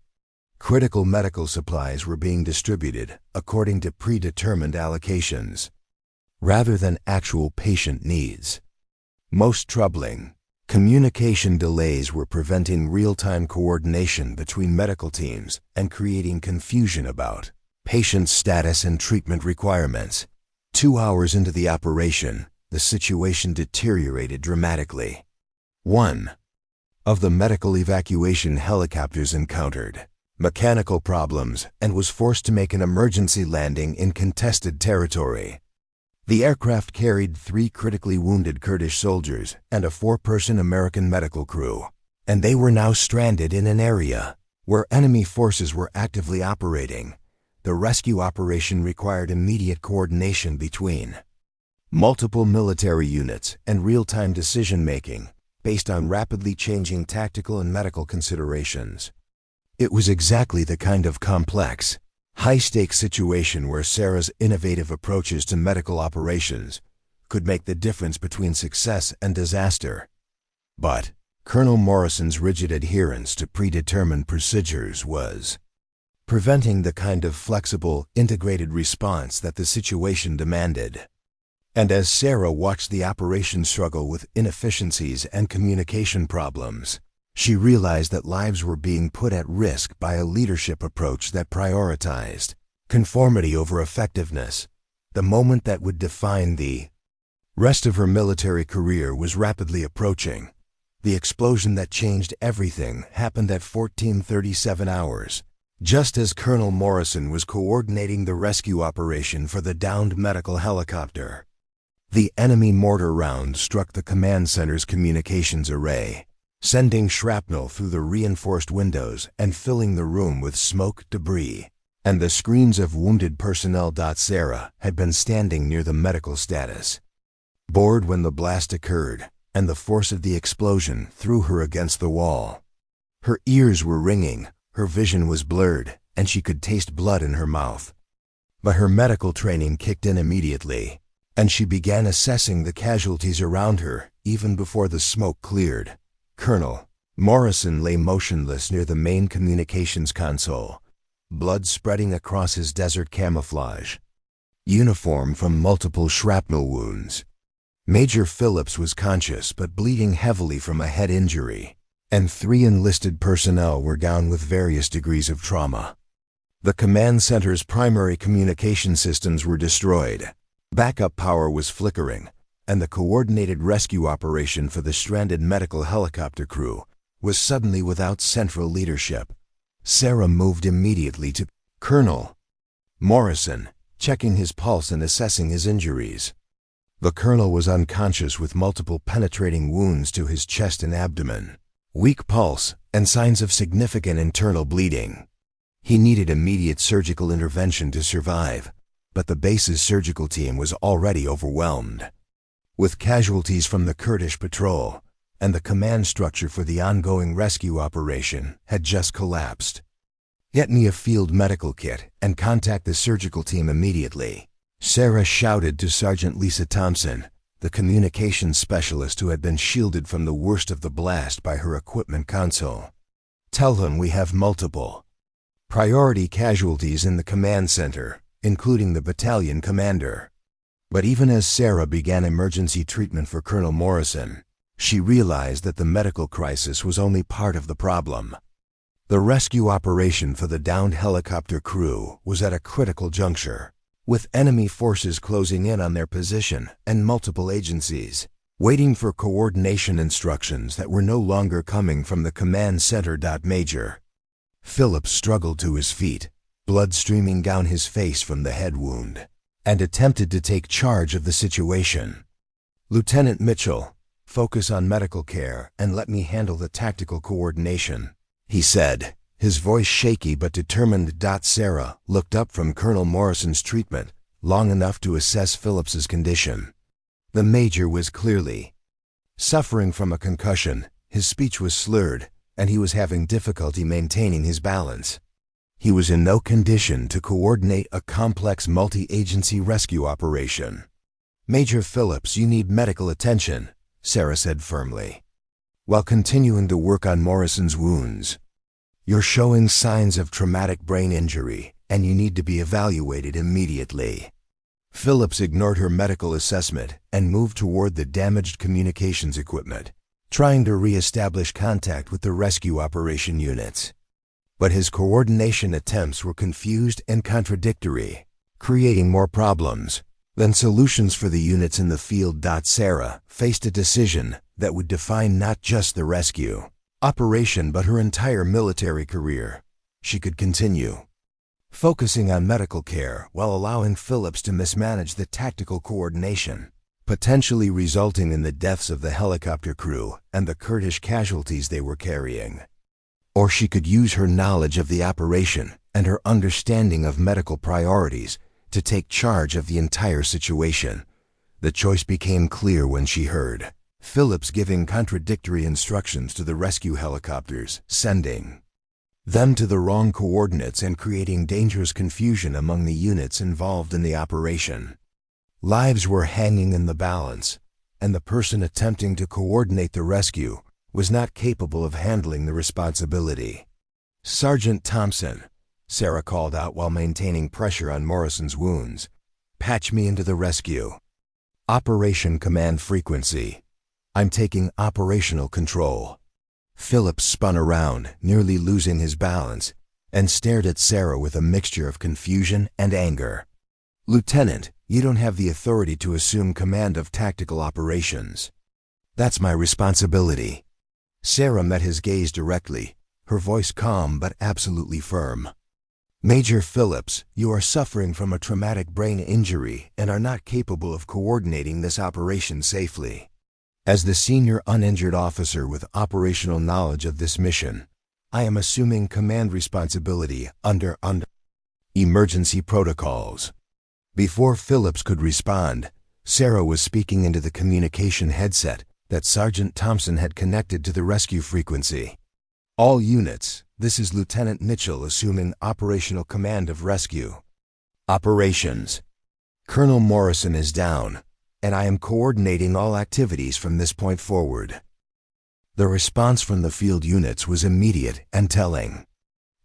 Critical medical supplies were being distributed according to predetermined allocations, rather than actual patient needs. Most troubling, communication delays were preventing real-time coordination between medical teams and creating confusion about patient status and treatment requirements. 2 hours into the operation, the situation deteriorated dramatically. One of the medical evacuation helicopters encountered mechanical problems and was forced to make an emergency landing in contested territory. The aircraft carried 3 critically wounded Kurdish soldiers and a 4-person American medical crew, and they were now stranded in an area where enemy forces were actively operating. The rescue operation required immediate coordination between multiple military units and real-time decision-making based on rapidly changing tactical and medical considerations. It was exactly the kind of complex, high-stakes situation where Sarah's innovative approaches to medical operations could make the difference between success and disaster. But Colonel Morrison's rigid adherence to predetermined procedures was preventing the kind of flexible, integrated response that the situation demanded. And as Sarah watched the operation struggle with inefficiencies and communication problems, she realized that lives were being put at risk by a leadership approach that prioritized conformity over effectiveness. The moment that would define the rest of her military career was rapidly approaching. The explosion that changed everything happened at 14:37 hours, just as Colonel Morrison was coordinating the rescue operation for the downed medical helicopter. The enemy mortar round struck the command center's communications array, sending shrapnel through the reinforced windows and filling the room with smoke, debris, and the screams of wounded personnel. Sarah had been standing near the medical status board when the blast occurred, and the force of the explosion threw her against the wall. Her ears were ringing, her vision was blurred, and she could taste blood in her mouth. But her medical training kicked in immediately, and she began assessing the casualties around her even before the smoke cleared. Colonel Morrison lay motionless near the main communications console, blood spreading across his desert camouflage uniform from multiple shrapnel wounds. Major Phillips was conscious but bleeding heavily from a head injury, and 3 enlisted personnel were down with various degrees of trauma. The command center's primary communication systems were destroyed. Backup power was flickering, and the coordinated rescue operation for the stranded medical helicopter crew was suddenly without central leadership. Sarah moved immediately to Colonel Morrison, checking his pulse and assessing his injuries. The colonel was unconscious with multiple penetrating wounds to his chest and abdomen, weak pulse, and signs of significant internal bleeding. He needed immediate surgical intervention to survive, but the base's surgical team was already overwhelmed, with casualties from the Kurdish patrol, and the command structure for the ongoing rescue operation had just collapsed. Get me a field medical kit and contact the surgical team immediately, Sarah shouted to Sergeant Lisa Thompson, the communications specialist who had been shielded from the worst of the blast by her equipment console. Tell them we have multiple Priority casualties in the command center, including the battalion commander. But even as Sarah began emergency treatment for Colonel Morrison, she realized that the medical crisis was only part of the problem. The rescue operation for the downed helicopter crew was at a critical juncture, with enemy forces closing in on their position and multiple agencies waiting for coordination instructions that were no longer coming from the command center. Major Phillips struggled to his feet, blood streaming down his face from the head wound, and attempted to take charge of the situation. "Lieutenant Mitchell, focus on medical care and let me handle the tactical coordination," he said, his voice shaky but determined. Sarah looked up from Colonel Morrison's treatment long enough to assess Phillips's condition. The major was clearly suffering from a concussion, his speech was slurred, and he was having difficulty maintaining his balance. He was in no condition to coordinate a complex multi-agency rescue operation. "Major Phillips, you need medical attention," Sarah said firmly, while continuing to work on Morrison's wounds. "You're showing signs of traumatic brain injury, and you need to be evaluated immediately." Phillips ignored her medical assessment and moved toward the damaged communications equipment, trying to re-establish contact with the rescue operation units. But his coordination attempts were confused and contradictory, creating more problems than solutions for the units in the field. Sarah faced a decision that would define not just the rescue operation but her entire military career. She could continue focusing on medical care while allowing Phillips to mismanage the tactical coordination, potentially resulting in the deaths of the helicopter crew and the Kurdish casualties they were carrying. Or she could use her knowledge of the operation and her understanding of medical priorities to take charge of the entire situation. The choice became clear when she heard Phillips giving contradictory instructions to the rescue helicopters, sending them to the wrong coordinates and creating dangerous confusion among the units involved in the operation. Lives were hanging in the balance, and the person attempting to coordinate the rescue was not capable of handling the responsibility. "Sergeant Thompson," Sarah called out while maintaining pressure on Morrison's wounds, "patch me into the rescue." "Operation Command Frequency. I'm taking operational control." Phillips spun around, nearly losing his balance, and stared at Sarah with a mixture of confusion and anger. "Lieutenant, you don't have the authority to assume command of tactical operations." "That's my responsibility." Sarah met his gaze directly, her voice calm but absolutely firm. "Major Phillips, you are suffering from a traumatic brain injury and are not capable of coordinating this operation safely. As the senior uninjured officer with operational knowledge of this mission, I am assuming command responsibility under emergency protocols." Before Phillips could respond, Sarah was speaking into the communication headset that Sergeant Thompson had connected to the rescue frequency. "All units, this is Lieutenant Mitchell assuming operational command of rescue operations. Colonel Morrison is down, and I am coordinating all activities from this point forward." The response from the field units was immediate and telling.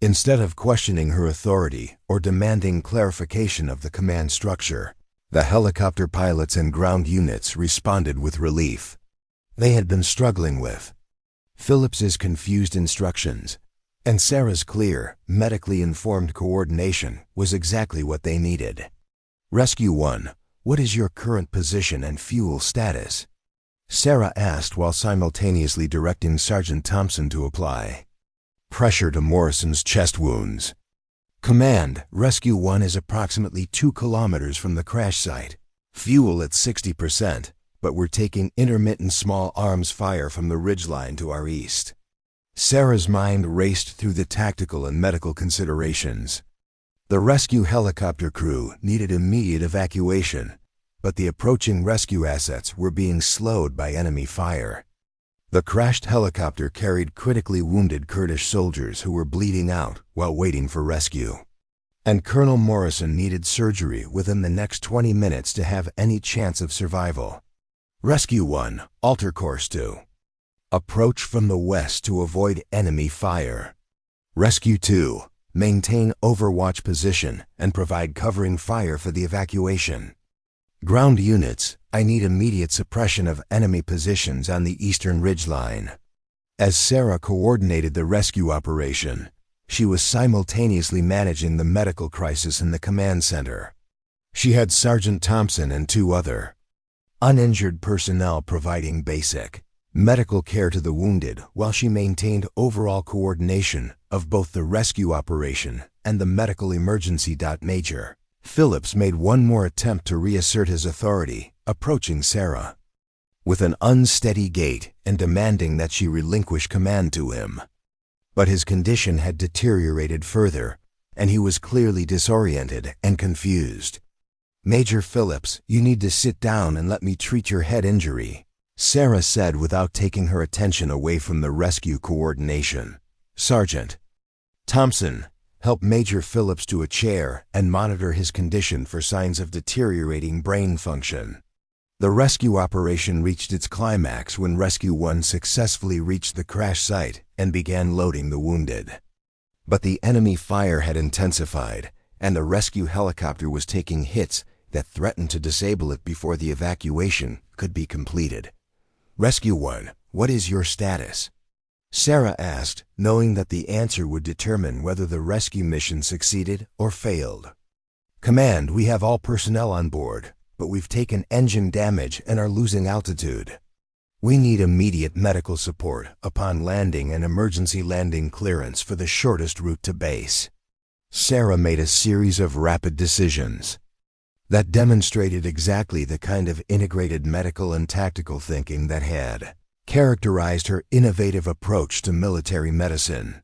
Instead of questioning her authority or demanding clarification of the command structure, the helicopter pilots and ground units responded with relief. They had been struggling with Phillips's confused instructions, and Sarah's clear, medically informed coordination was exactly what they needed. "Rescue 1, what is your current position and fuel status?" Sarah asked while simultaneously directing Sergeant Thompson to apply pressure to Morrison's chest wounds. "Command, Rescue 1 is approximately 2 kilometers from the crash site. Fuel at 60%, but we're taking intermittent small arms fire from the ridgeline to our east." Sarah's mind raced through the tactical and medical considerations. The rescue helicopter crew needed immediate evacuation, but the approaching rescue assets were being slowed by enemy fire. The crashed helicopter carried critically wounded Kurdish soldiers who were bleeding out while waiting for rescue. And Colonel Morrison needed surgery within the next 20 minutes to have any chance of survival. "Rescue 1, alter course to approach from the west to avoid enemy fire. Rescue 2, Maintain overwatch position and provide covering fire for the evacuation. Ground units, I need immediate suppression of enemy positions on the eastern ridgeline. As Sarah coordinated the rescue operation, she was simultaneously managing the medical crisis in the command center. She had Sergeant Thompson and 2 other uninjured personnel providing basic medical care to the wounded while she maintained overall coordination of both the rescue operation and the medical emergency. Major Phillips made one more attempt to reassert his authority, approaching Sarah with an unsteady gait and demanding that she relinquish command to him. But his condition had deteriorated further, and he was clearly disoriented and confused. "Major Phillips, you need to sit down and let me treat your head injury," Sarah said without taking her attention away from the rescue coordination. Sergeant Thompson, help Major Phillips to a chair and monitor his condition for signs of deteriorating brain function. The rescue operation reached its climax when Rescue 1 successfully reached the crash site and began loading the wounded. But the enemy fire had intensified, and the rescue helicopter was taking hits that threatened to disable it before the evacuation could be completed. "Rescue 1, what is your status?" Sarah asked, knowing that the answer would determine whether the rescue mission succeeded or failed. "Command, we have all personnel on board, but we've taken engine damage and are losing altitude. We need immediate medical support upon landing and emergency landing clearance for the shortest route to base." Sarah made a series of rapid decisions that demonstrated exactly the kind of integrated medical and tactical thinking that had characterized her innovative approach to military medicine.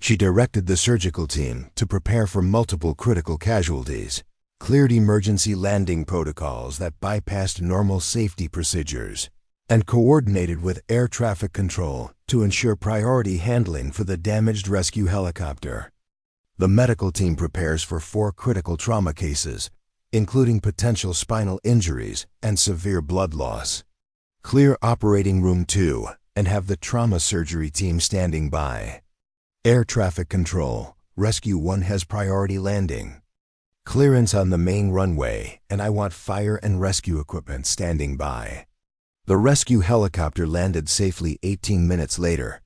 She directed the surgical team to prepare for multiple critical casualties, cleared emergency landing protocols that bypassed normal safety procedures, and coordinated with air traffic control to ensure priority handling for the damaged rescue helicopter. The medical team prepares for 4 critical trauma cases, including potential spinal injuries and severe blood loss. Clear Operating Room 2 and have the trauma surgery team standing by. Air traffic control, Rescue 1 has priority landing. Clearance on the main runway, and I want fire and rescue equipment standing by. The rescue helicopter landed safely 18 minutes later,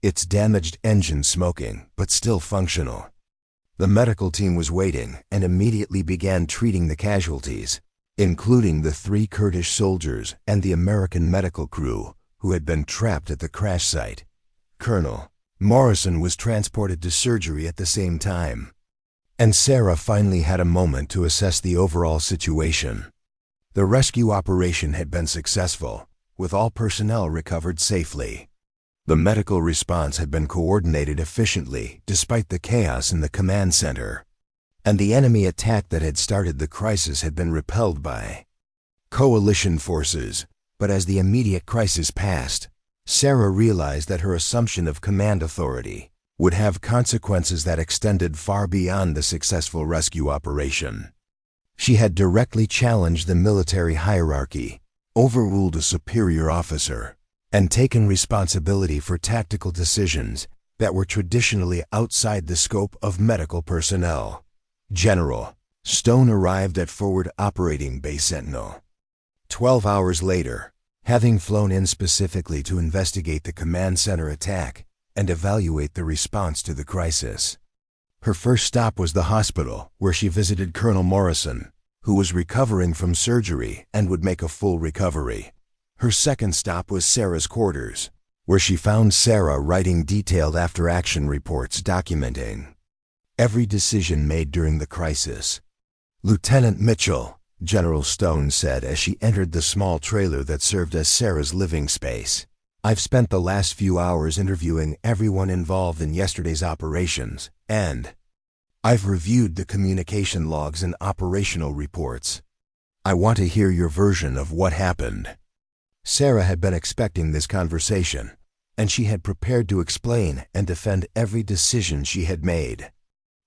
its damaged engine smoking, but still functional. The medical team was waiting and immediately began treating the casualties, including the 3 Kurdish soldiers and the American medical crew who had been trapped at the crash site. Colonel Morrison was transported to surgery at the same time, and Sarah finally had a moment to assess the overall situation. The rescue operation had been successful, with all personnel recovered safely. The medical response had been coordinated efficiently despite the chaos in the command center, and the enemy attack that had started the crisis had been repelled by coalition forces. But as the immediate crisis passed, Sarah realized that her assumption of command authority would have consequences that extended far beyond the successful rescue operation. She had directly challenged the military hierarchy, overruled a superior officer, and taken responsibility for tactical decisions that were traditionally outside the scope of medical personnel. General Stone arrived at Forward Operating Base Sentinel 12 hours later, having flown in specifically to investigate the command center attack and evaluate the response to the crisis. Her first stop was the hospital, where she visited Colonel Morrison, who was recovering from surgery and would make a full recovery. Her second stop was Sarah's quarters, where she found Sarah writing detailed after-action reports documenting every decision made during the crisis. "Lieutenant Mitchell," General Stone said as she entered the small trailer that served as Sarah's living space, "I've spent the last few hours interviewing everyone involved in yesterday's operations, and I've reviewed the communication logs and operational reports. I want to hear your version of what happened." Sarah had been expecting this conversation, and she had prepared to explain and defend every decision she had made.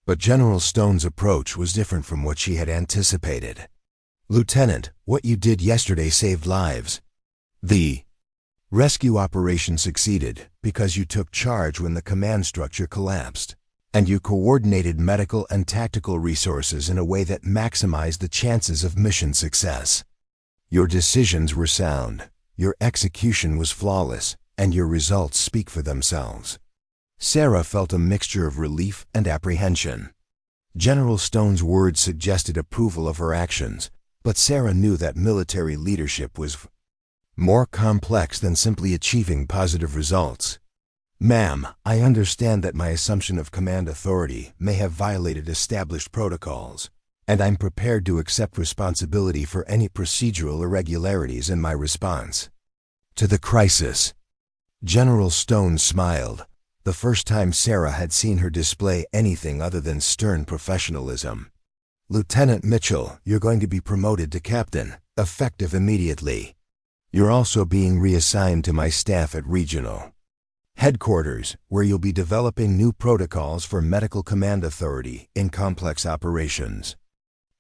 But General Stone's approach was different from what she had anticipated. "Lieutenant, what you did yesterday saved lives. The rescue operation succeeded because you took charge when the command structure collapsed. and you coordinated medical and tactical resources in a way that maximized the chances of mission success. Your decisions were sound, your execution was flawless, and your results speak for themselves. Sarah felt a mixture of relief and apprehension. General Stone's words suggested approval of her actions, but Sarah knew that military leadership was more complex than simply achieving positive results. "Ma'am, I understand that my assumption of command authority may have violated established protocols, and I'm prepared to accept responsibility for any procedural irregularities in my response to the crisis." General Stone smiled, the first time Sarah had seen her display anything other than stern professionalism. "Lieutenant Mitchell, you're going to be promoted to captain, effective immediately. You're also being reassigned to my staff at Regional Headquarters, where you'll be developing new protocols for medical command authority in complex operations."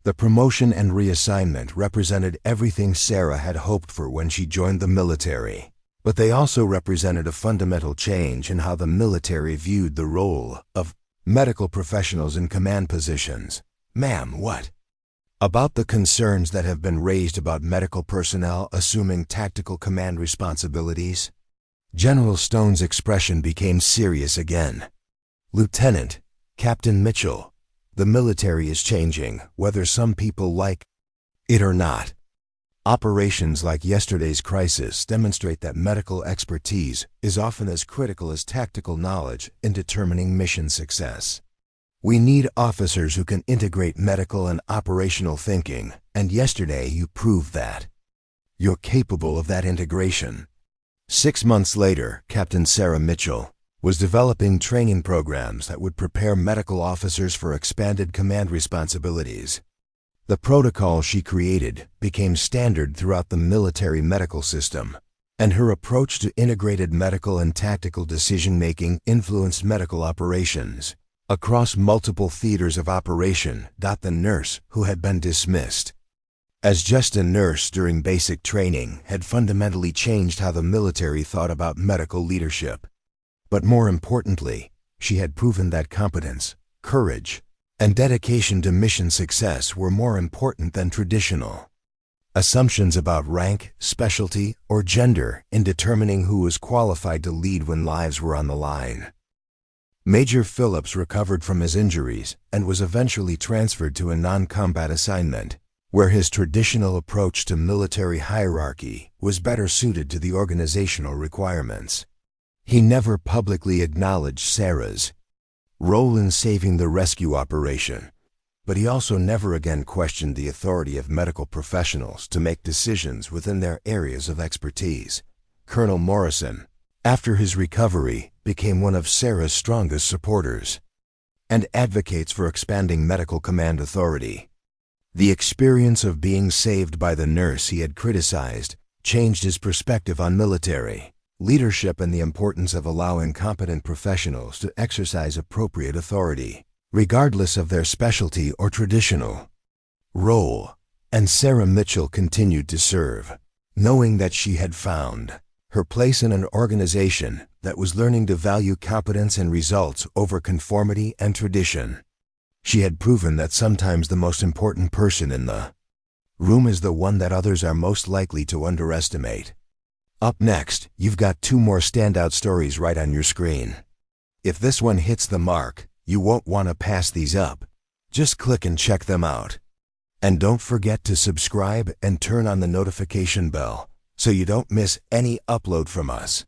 The promotion and reassignment represented everything Sarah had hoped for when she joined the military, but they also represented a fundamental change in how the military viewed the role of medical professionals in command positions. "Ma'am, what about the concerns that have been raised about medical personnel assuming tactical command responsibilities?" General Stone's expression became serious again. "Lieutenant, Captain Mitchell, the military is changing, whether some people like it or not. Operations like yesterday's crisis demonstrate that medical expertise is often as critical as tactical knowledge in determining mission success. We need officers who can integrate medical and operational thinking, and yesterday you proved that. You're capable of that integration." 6 months later, Captain Sarah Mitchell was developing training programs that would prepare medical officers for expanded command responsibilities. The protocol she created became standard throughout the military medical system, and her approach to integrated medical and tactical decision-making influenced medical operations across multiple theaters of operation. The nurse, who had been dismissed as just a nurse during basic training, had fundamentally changed how the military thought about medical leadership. But more importantly, she had proven that competence, courage, and dedication to mission success were more important than traditional assumptions about rank, specialty, or gender in determining who was qualified to lead when lives were on the line. Major Phillips recovered from his injuries and was eventually transferred to a non-combat assignment, where his traditional approach to military hierarchy was better suited to the organizational requirements. He never publicly acknowledged Sarah's role in saving the rescue operation, but he also never again questioned the authority of medical professionals to make decisions within their areas of expertise. Colonel Morrison, after his recovery, became one of Sarah's strongest supporters and advocates for expanding medical command authority. The experience of being saved by the nurse he had criticized changed his perspective on military leadership and the importance of allowing competent professionals to exercise appropriate authority, regardless of their specialty or traditional role. And Sarah Mitchell continued to serve, knowing that she had found her place in an organization that was learning to value competence and results over conformity and tradition. She had proven that sometimes the most important person in the room is the one that others are most likely to underestimate. Up next, you've got 2 more standout stories right on your screen. If this one hits the mark, you won't want to pass these up. Just click and check them out. And don't forget to subscribe and turn on the notification bell so you don't miss any upload from us.